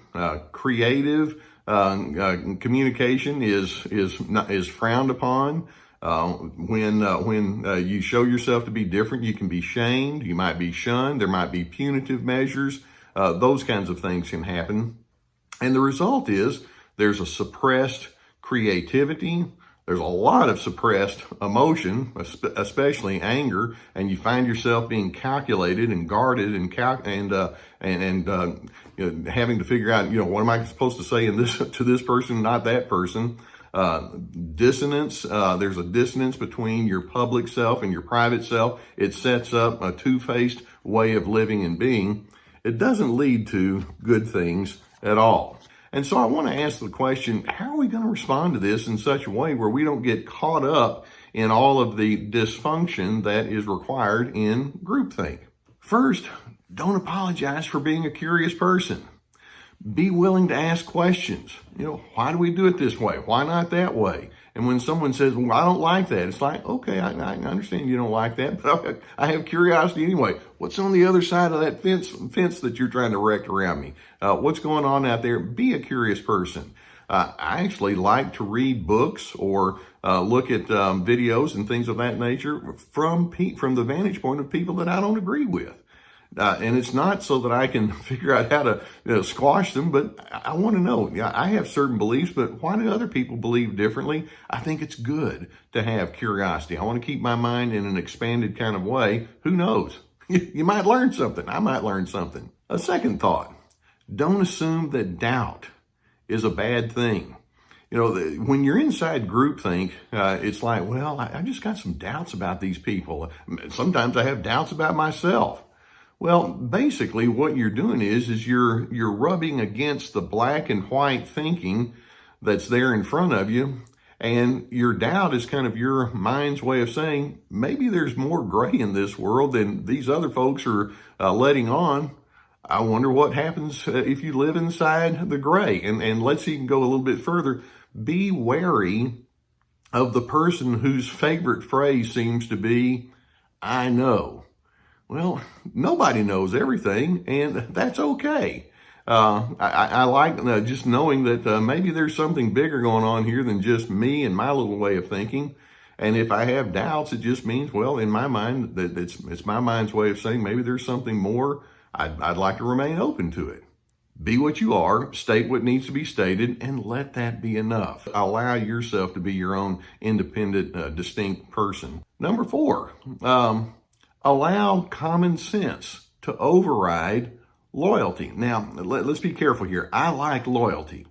creative, communication is frowned upon. When you show yourself to be different, you can be shamed, you might be shunned, there might be punitive measures. Those kinds of things can happen. And the result is there's a suppressed creativity. There's a lot of suppressed emotion, especially anger, and you find yourself being calculated and guarded and having to figure out, what am I supposed to say to this person, not that person. Dissonance. There's a dissonance between your public self and your private self. It sets up a two-faced way of living and being. It doesn't lead to good things at all. And so I want to ask the question, how are we going to respond to this in such a way where we don't get caught up in all of the dysfunction that is required in groupthink? First, don't apologize for being a curious person. Be willing to ask questions. Why do we do it this way? Why not that way? And when someone says, well, I don't like that, it's like, okay, I understand you don't like that, but I have curiosity anyway. What's on the other side of that fence that you're trying to erect around me? What's going on out there? Be a curious person. I actually like to read books or look at videos and things of that nature from the vantage point of people that I don't agree with. And it's not so that I can figure out how to squash them, but I want to know. I have certain beliefs, but why do other people believe differently? I think it's good to have curiosity. I want to keep my mind in an expanded kind of way. Who knows? You might learn something. I might learn something. A second thought, don't assume that doubt is a bad thing. When you're inside groupthink, it's like, well, I just got some doubts about these people. Sometimes I have doubts about myself. Well, basically what you're doing is you're rubbing against the black and white thinking that's there in front of you. And your doubt is kind of your mind's way of saying, maybe there's more gray in this world than these other folks are letting on. I wonder what happens if you live inside the gray. And let's even go a little bit further. Be wary of the person whose favorite phrase seems to be, I know. Well, nobody knows everything, and that's okay. I like just knowing that maybe there's something bigger going on here than just me and my little way of thinking. And if I have doubts, it just means, well, in my mind, that it's my mind's way of saying maybe there's something more. I'd like to remain open to it. Be what you are, state what needs to be stated, and let that be enough. Allow yourself to be your own independent, distinct person. Number 4. Allow common sense to override loyalty. Now, let's be careful here. I like loyalty.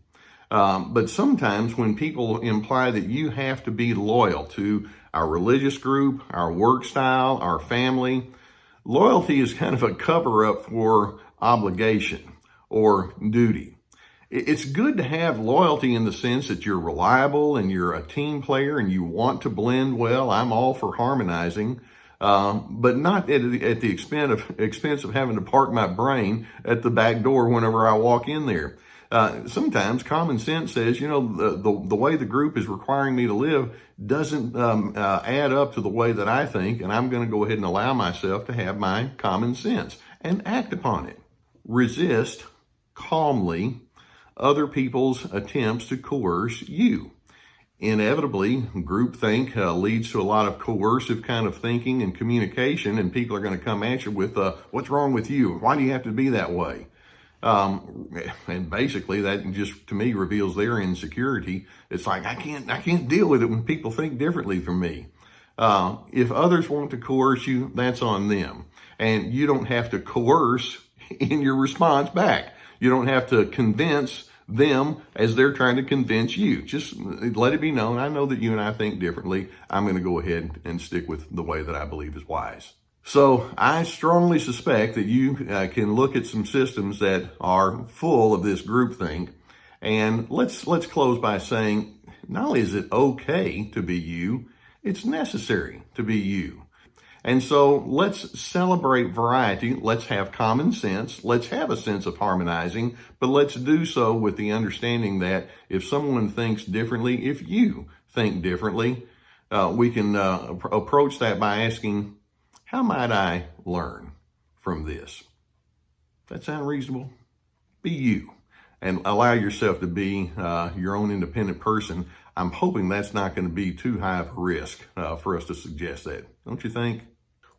But sometimes when people imply that you have to be loyal to our religious group, our work style, our family, loyalty is kind of a cover-up for obligation or duty. It's good to have loyalty in the sense that you're reliable and you're a team player and you want to blend well. I'm all for harmonizing. But not at the expense of having to park my brain at the back door whenever I walk in there. Sometimes common sense says, the way the group is requiring me to live doesn't add up to the way that I think, and I'm going to go ahead and allow myself to have my common sense and act upon it. Resist calmly other people's attempts to coerce you. Inevitably, groupthink leads to a lot of coercive kind of thinking and communication, and people are going to come at you with, what's wrong with you? Why do you have to be that way? And basically that just, to me, reveals their insecurity. It's like, I can't deal with it when people think differently from me. If others want to coerce you, that's on them. And you don't have to coerce in your response back. You don't have to convince them as they're trying to convince you. Just let it be known, I know that you and I think differently. I'm going to go ahead and stick with the way that I believe is wise. So I strongly suspect that you can look at some systems that are full of this groupthink. And let's close by saying, not only is it okay to be you, it's necessary to be you. And so let's celebrate variety. Let's have common sense. Let's have a sense of harmonizing, but let's do so with the understanding that if someone thinks differently, if you think differently, we can approach that by asking, how might I learn from this? That sound reasonable? Be you and allow yourself to be your own independent person. I'm hoping that's not going to be too high of a risk for us to suggest that. Don't you think?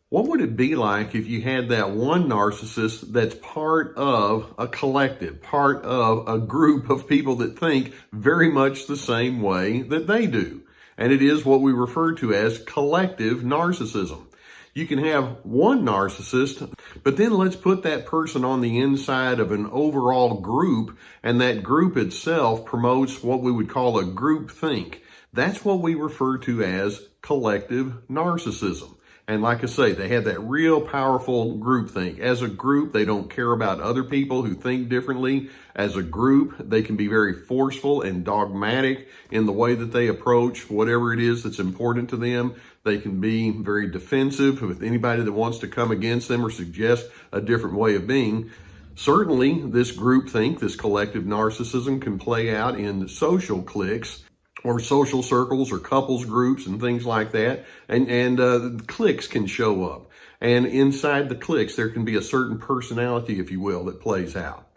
What would it be like if you had that one narcissist that's part of a collective, part of a group of people that think very much the same way that they do? And it is what we refer to as collective narcissism. You can have one narcissist, but then let's put that person on the inside of an overall group, and that group itself promotes what we would call a groupthink. That's what we refer to as collective narcissism. And like I say, they have that real powerful groupthink. As a group, they don't care about other people who think differently. As a group, they can be very forceful and dogmatic in the way that they approach whatever it is that's important to them. They can be very defensive with anybody that wants to come against them or suggest a different way of being. Certainly, this groupthink, this collective narcissism, can play out in social cliques, or social circles or couples groups and things like that. And cliques can show up. And inside the cliques, there can be a certain personality, if you will, that plays out.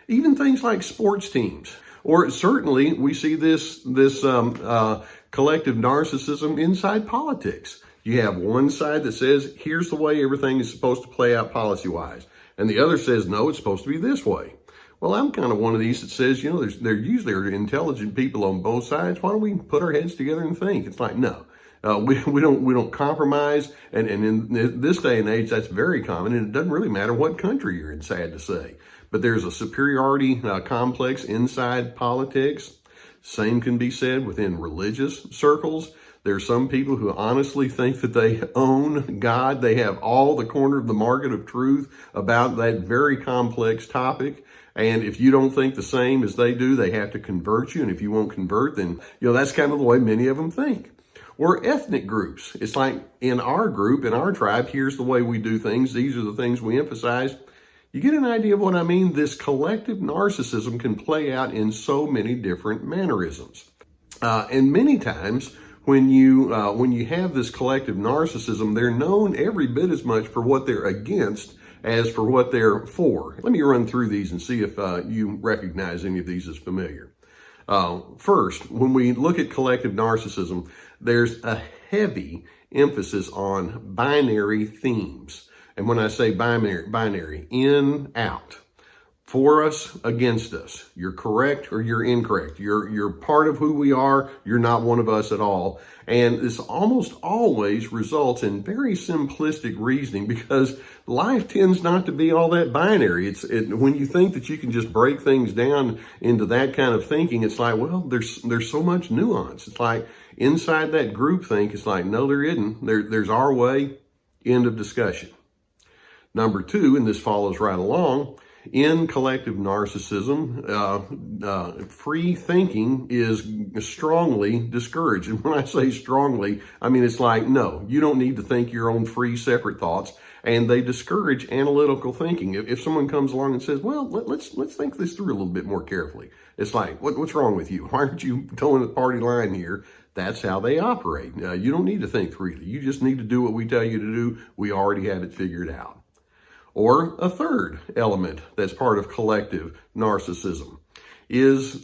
Even things like sports teams. Or certainly, we see this collective narcissism inside politics. You have one side that says, here's the way everything is supposed to play out policy-wise. And the other says, no, it's supposed to be this way. Well, I'm kind of one of these that says, you know, there usually are intelligent people on both sides. Why don't we put our heads together and think? It's like, no, we don't compromise. And in this day and age, that's very common. And it doesn't really matter what country you're in, sad to say. But there's a superiority complex inside politics. Same can be said within religious circles. There's some people who honestly think that they own God. They have all the corner of the market of truth about that very complex topic. And if you don't think the same as they do, they have to convert you. And if you won't convert, then, you know, that's kind of the way many of them think. Or ethnic groups. It's like in our group, in our tribe, here's the way we do things. These are the things we emphasize. You get an idea of what I mean? This collective narcissism can play out in so many different mannerisms. And many times when you have this collective narcissism, they're known every bit as much for what they're against as for what they're for. Let me run through these and see if you recognize any of these as familiar. First, when we look at collective narcissism, there's a heavy emphasis on binary themes. And when I say binary, in, out. For us, against us. You're correct or you're incorrect. You're part of who we are. You're not one of us at all. And this almost always results in very simplistic reasoning because life tends not to be all that binary. When you think that you can just break things down into that kind of thinking, it's like, well, there's so much nuance. It's like inside that group think, it's like, no, there isn't. There's our way, end of discussion. Number two, and this follows right along, in collective narcissism, free thinking is strongly discouraged. And when I say strongly, I mean it's like, no, you don't need to think your own free, separate thoughts. And they discourage analytical thinking. If someone comes along and says, well, let's think this through a little bit more carefully. It's like, what's wrong with you? Why aren't you towing the party line here? That's how they operate. You don't need to think freely. You just need to do what we tell you to do. We already have it figured out. Or a third element that's part of collective narcissism is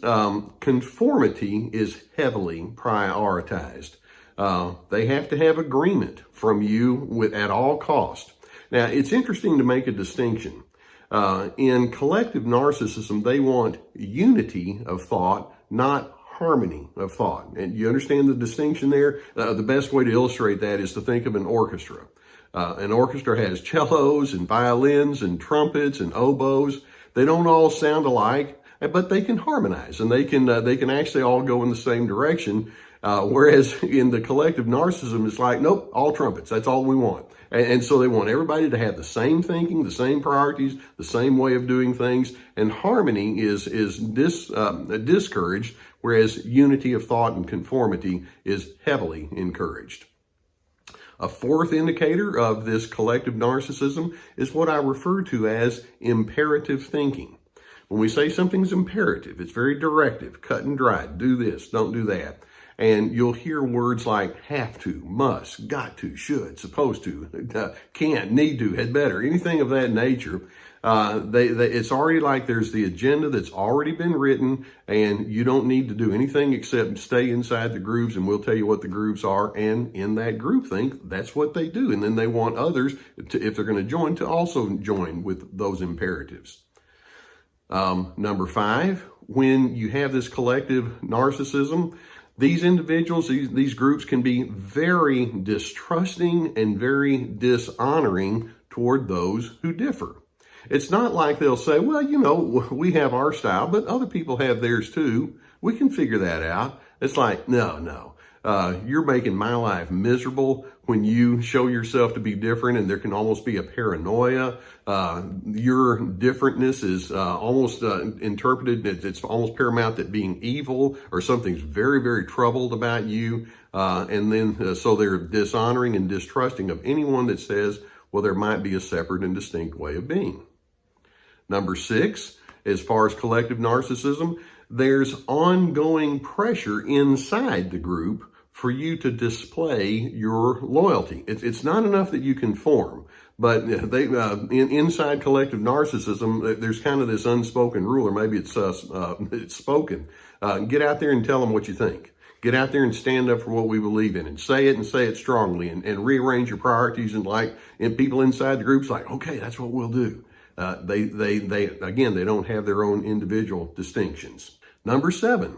conformity is heavily prioritized. They have to have agreement from you at all cost. Now, it's interesting to make a distinction. In collective narcissism, they want unity of thought, not harmony of thought. And you understand the distinction there? The best way to illustrate that is to think of an orchestra. An orchestra has cellos and violins and trumpets and oboes. They don't all sound alike, but they can harmonize and they can actually all go in the same direction. Whereas in the collective narcissism, it's like, nope, all trumpets. That's all we want. And so they want everybody to have the same thinking, the same priorities, the same way of doing things. And harmony is discouraged, whereas unity of thought and conformity is heavily encouraged. A fourth indicator of this collective narcissism is what I refer to as imperative thinking. When we say something's imperative, it's very directive, cut and dry, do this, don't do that. And you'll hear words like have to, must, got to, should, supposed to, can't, need to, had better, anything of that nature. It's already like there's the agenda that's already been written, and you don't need to do anything except stay inside the groups, and we'll tell you what the groups are. And in that groupthink, that's what they do. And then they want others, to, if they're going to join, to also join with those imperatives. Number 5, when you have this collective narcissism, these individuals, these groups can be very distrusting and very dishonoring toward those who differ. It's not like they'll say, well, you know, we have our style, but other people have theirs too. We can figure that out. It's like, no. You're making my life miserable when you show yourself to be different, and there can almost be a paranoia. Your differentness is almost interpreted, it's almost paramount that being evil or something's very, very troubled about you. And then so they're dishonoring and distrusting of anyone that says, well, there might be a separate and distinct way of being. Number 6, as far as collective narcissism, there's ongoing pressure inside the group for you to display your loyalty. It's not enough that you conform, but inside collective narcissism, there's kind of this unspoken rule, or maybe it's spoken. Get out there and tell them what you think. Get out there and stand up for what we believe in, and say it strongly, and rearrange your priorities. And people inside the group's like, okay, that's what we'll do. They don't have their own individual distinctions. Number 7,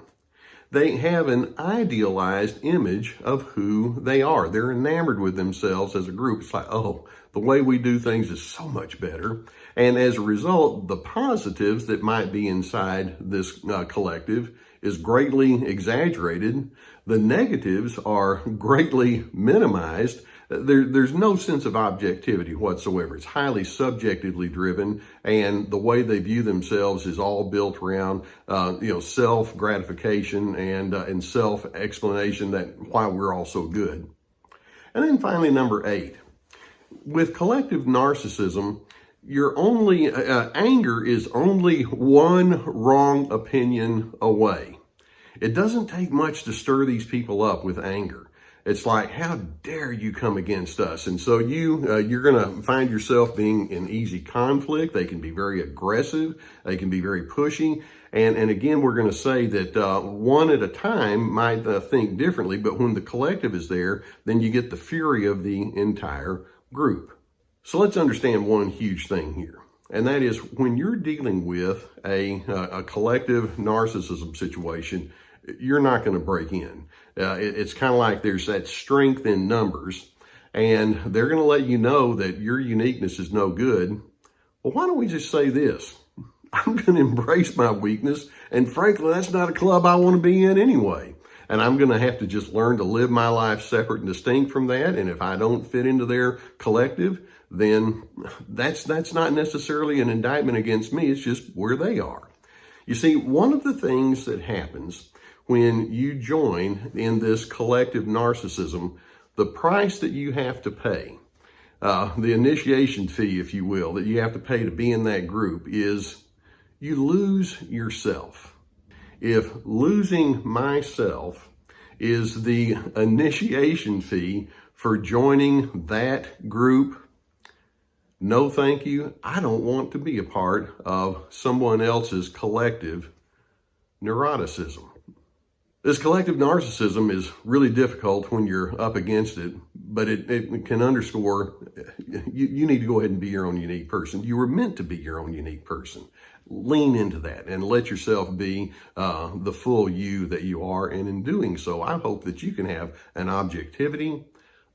they have an idealized image of who they are. They're enamored with themselves as a group. It's like, oh, the way we do things is so much better. And as a result, the positives that might be inside this collective is greatly exaggerated. The negatives are greatly minimized. There's no sense of objectivity whatsoever. It's highly subjectively driven, and the way they view themselves is all built around, self-gratification and self-explanation that why we're all so good. And then finally, number 8, with collective narcissism, anger is only one wrong opinion away. It doesn't take much to stir these people up with anger. It's like, how dare you come against us? And so you're going to find yourself being in easy conflict. They can be very aggressive. They can be very pushy. And again, we're going to say that one at a time might think differently, but when the collective is there, then you get the fury of the entire group. So let's understand one huge thing here. And that is, when you're dealing with a collective narcissism situation, you're not going to break in. It's kind of like there's that strength in numbers, and they're going to let you know that your uniqueness is no good. Well, why don't we just say this? I'm going to embrace my weakness, and frankly, that's not a club I want to be in anyway. And I'm going to have to just learn to live my life separate and distinct from that. And if I don't fit into their collective, then that's not necessarily an indictment against me. It's just where they are. You see, one of the things that happens when you join in this collective narcissism, the price that you have to pay, the initiation fee, if you will, that you have to pay to be in that group, is you lose yourself. If losing myself is the initiation fee for joining that group, no thank you. I don't want to be a part of someone else's collective neuroticism. This collective narcissism is really difficult when you're up against it, but it can underscore you need to go ahead and be your own unique person. You were meant to be your own unique person. Lean into that and let yourself be the full you that you are. And in doing so, I hope that you can have an objectivity,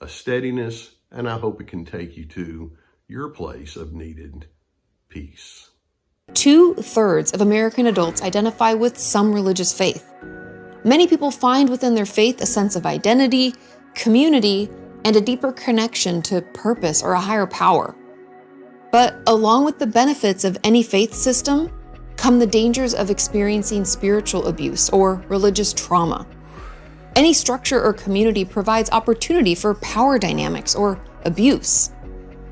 a steadiness, and I hope it can take you to your place of needed peace. 2/3 of American adults identify with some religious faith. Many people find within their faith a sense of identity, community, and a deeper connection to purpose or a higher power. But along with the benefits of any faith system come the dangers of experiencing spiritual abuse or religious trauma. Any structure or community provides opportunity for power dynamics or abuse.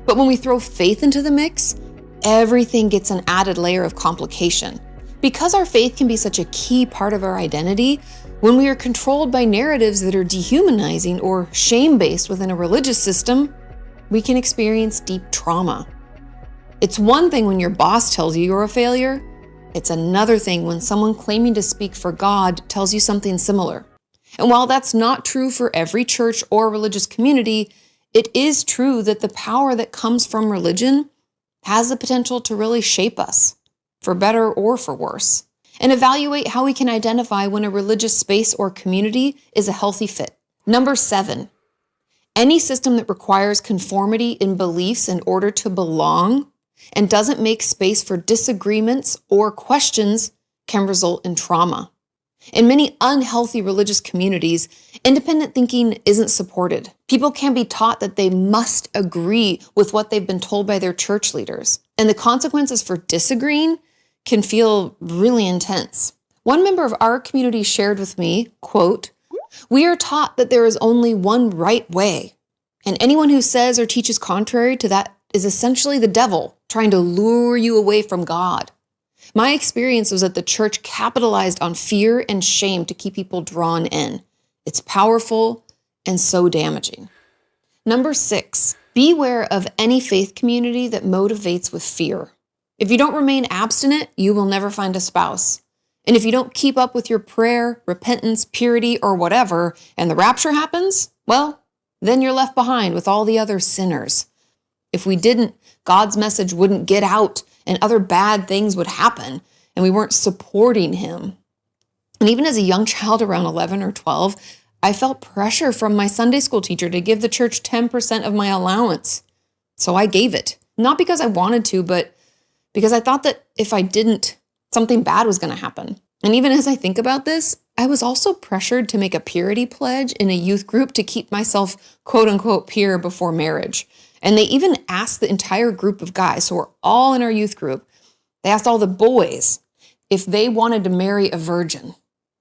But when we throw faith into the mix, everything gets an added layer of complication. Because our faith can be such a key part of our identity, when we are controlled by narratives that are dehumanizing or shame-based within a religious system, we can experience deep trauma. It's one thing when your boss tells you you're a failure. It's another thing when someone claiming to speak for God tells you something similar. And while that's not true for every church or religious community, it is true that the power that comes from religion has the potential to really shape us, for better or for worse, and evaluate how we can identify when a religious space or community is a healthy fit. Number 7, any system that requires conformity in beliefs in order to belong and doesn't make space for disagreements or questions can result in trauma. In many unhealthy religious communities, independent thinking isn't supported. People can be taught that they must agree with what they've been told by their church leaders, and the consequences for disagreeing can feel really intense. One member of our community shared with me, quote, "We are taught that there is only one right way, and anyone who says or teaches contrary to that is essentially the devil trying to lure you away from God. My experience was that the church capitalized on fear and shame to keep people drawn in. It's powerful and so damaging." Number 6, beware of any faith community that motivates with fear. If you don't remain abstinent, you will never find a spouse. And if you don't keep up with your prayer, repentance, purity, or whatever, and the rapture happens, well, then you're left behind with all the other sinners. If we didn't, God's message wouldn't get out and other bad things would happen, and we weren't supporting him. And even as a young child around 11 or 12, I felt pressure from my Sunday school teacher to give the church 10% of my allowance. So I gave it, not because I wanted to, but because I thought that if I didn't, something bad was going to happen. And even as I think about this, I was also pressured to make a purity pledge in a youth group to keep myself quote unquote pure before marriage. And they even asked the entire group of guys, so we're all in our youth group, they asked all the boys if they wanted to marry a virgin.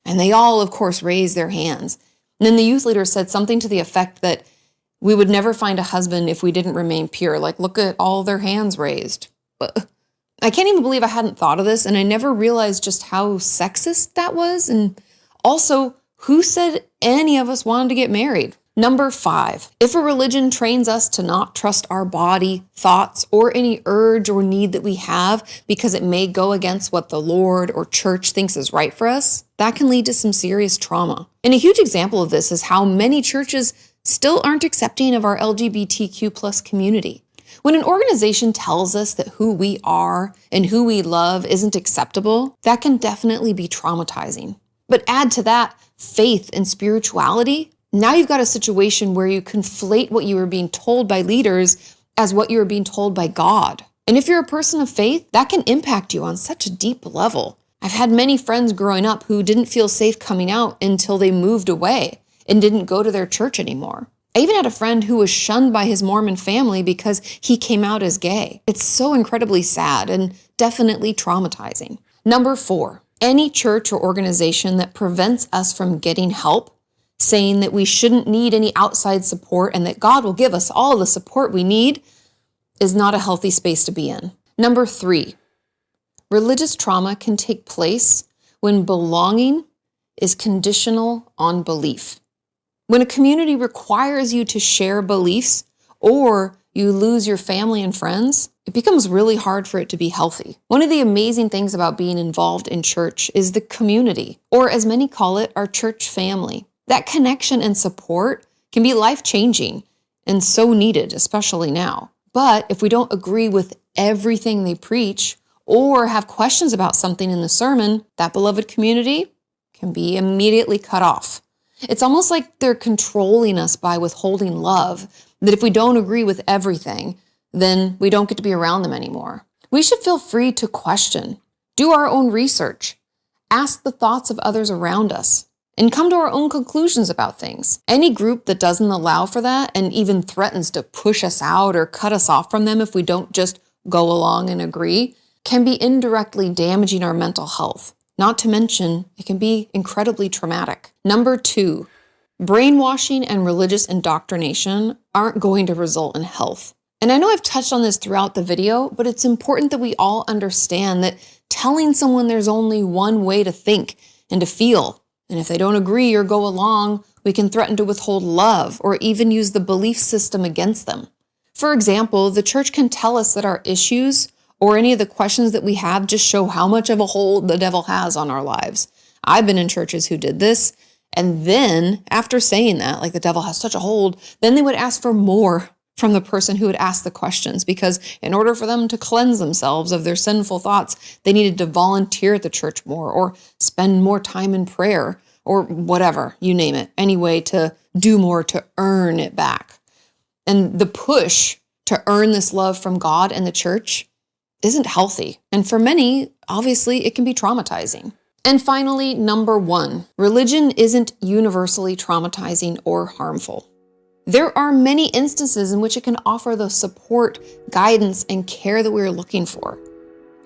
And they all, of course, raised their hands. And then the youth leader said something to the effect that we would never find a husband if we didn't remain pure. Like, look at all their hands raised. But I can't even believe I hadn't thought of this, and I never realized just how sexist that was. And also, who said any of us wanted to get married? Number 5, if a religion trains us to not trust our body, thoughts, or any urge or need that we have because it may go against what the Lord or church thinks is right for us, that can lead to some serious trauma. And a huge example of this is how many churches still aren't accepting of our LGBTQ+ community. When an organization tells us that who we are and who we love isn't acceptable, that can definitely be traumatizing. But add to that faith and spirituality, now you've got a situation where you conflate what you were being told by leaders as what you were being told by God. And if you're a person of faith, that can impact you on such a deep level. I've had many friends growing up who didn't feel safe coming out until they moved away and didn't go to their church anymore. I even had a friend who was shunned by his Mormon family because he came out as gay. It's so incredibly sad and definitely traumatizing. Number 4, any church or organization that prevents us from getting help, saying that we shouldn't need any outside support and that God will give us all the support we need, is not a healthy space to be in. Number 3, religious trauma can take place when belonging is conditional on belief. When a community requires you to share beliefs or you lose your family and friends, it becomes really hard for it to be healthy. One of the amazing things about being involved in church is the community, or as many call it, our church family. That connection and support can be life-changing and so needed, especially now. But if we don't agree with everything they preach or have questions about something in the sermon, that beloved community can be immediately cut off. It's almost like they're controlling us by withholding love, that if we don't agree with everything, then we don't get to be around them anymore. We should feel free to question, do our own research, ask the thoughts of others around us, and come to our own conclusions about things. Any group that doesn't allow for that and even threatens to push us out or cut us off from them if we don't just go along and agree can be indirectly damaging our mental health. Not to mention, it can be incredibly traumatic. Number 2, brainwashing and religious indoctrination aren't going to result in health. And I know I've touched on this throughout the video, but it's important that we all understand that telling someone there's only one way to think and to feel, and if they don't agree or go along, we can threaten to withhold love or even use the belief system against them. For example, the church can tell us that our issues or any of the questions that we have just show how much of a hold the devil has on our lives. I've been in churches who did this, and then after saying that, like the devil has such a hold, then they would ask for more from the person who had asked the questions, because in order for them to cleanse themselves of their sinful thoughts, they needed to volunteer at the church more or spend more time in prayer or whatever, you name it, any way to do more to earn it back. And the push to earn this love from God and the church isn't healthy. And for many, obviously, it can be traumatizing. And finally, number 1, religion isn't universally traumatizing or harmful. There are many instances in which it can offer the support, guidance, and care that we're looking for.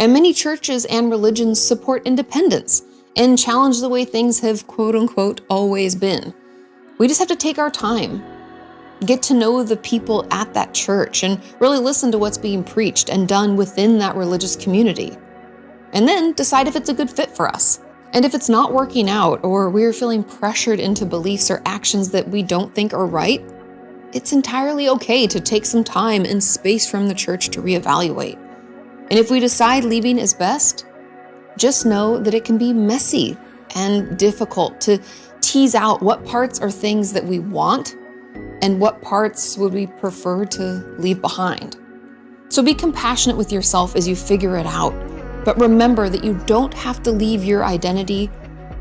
And many churches and religions support independence and challenge the way things have, quote unquote, always been. We just have to take our time, get to know the people at that church, and really listen to what's being preached and done within that religious community. And then decide if it's a good fit for us. And if it's not working out, or we're feeling pressured into beliefs or actions that we don't think are right, it's entirely okay to take some time and space from the church to reevaluate. And if we decide leaving is best, just know that it can be messy and difficult to tease out what parts are things that we want and what parts would we prefer to leave behind. So be compassionate with yourself as you figure it out, but remember that you don't have to leave your identity,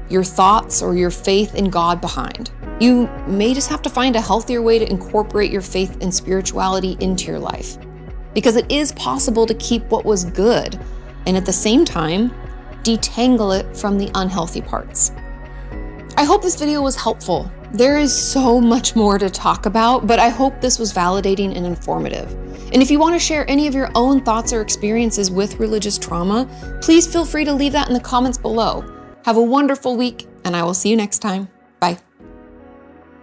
your thoughts, or your faith in God behind. You may just have to find a healthier way to incorporate your faith and spirituality into your life, because it is possible to keep what was good and at the same time detangle it from the unhealthy parts. I hope this video was helpful. There is so much more to talk about, but I hope this was validating and informative. And if you want to share any of your own thoughts or experiences with religious trauma, please feel free to leave that in the comments below. Have a wonderful week, and I will see you next time.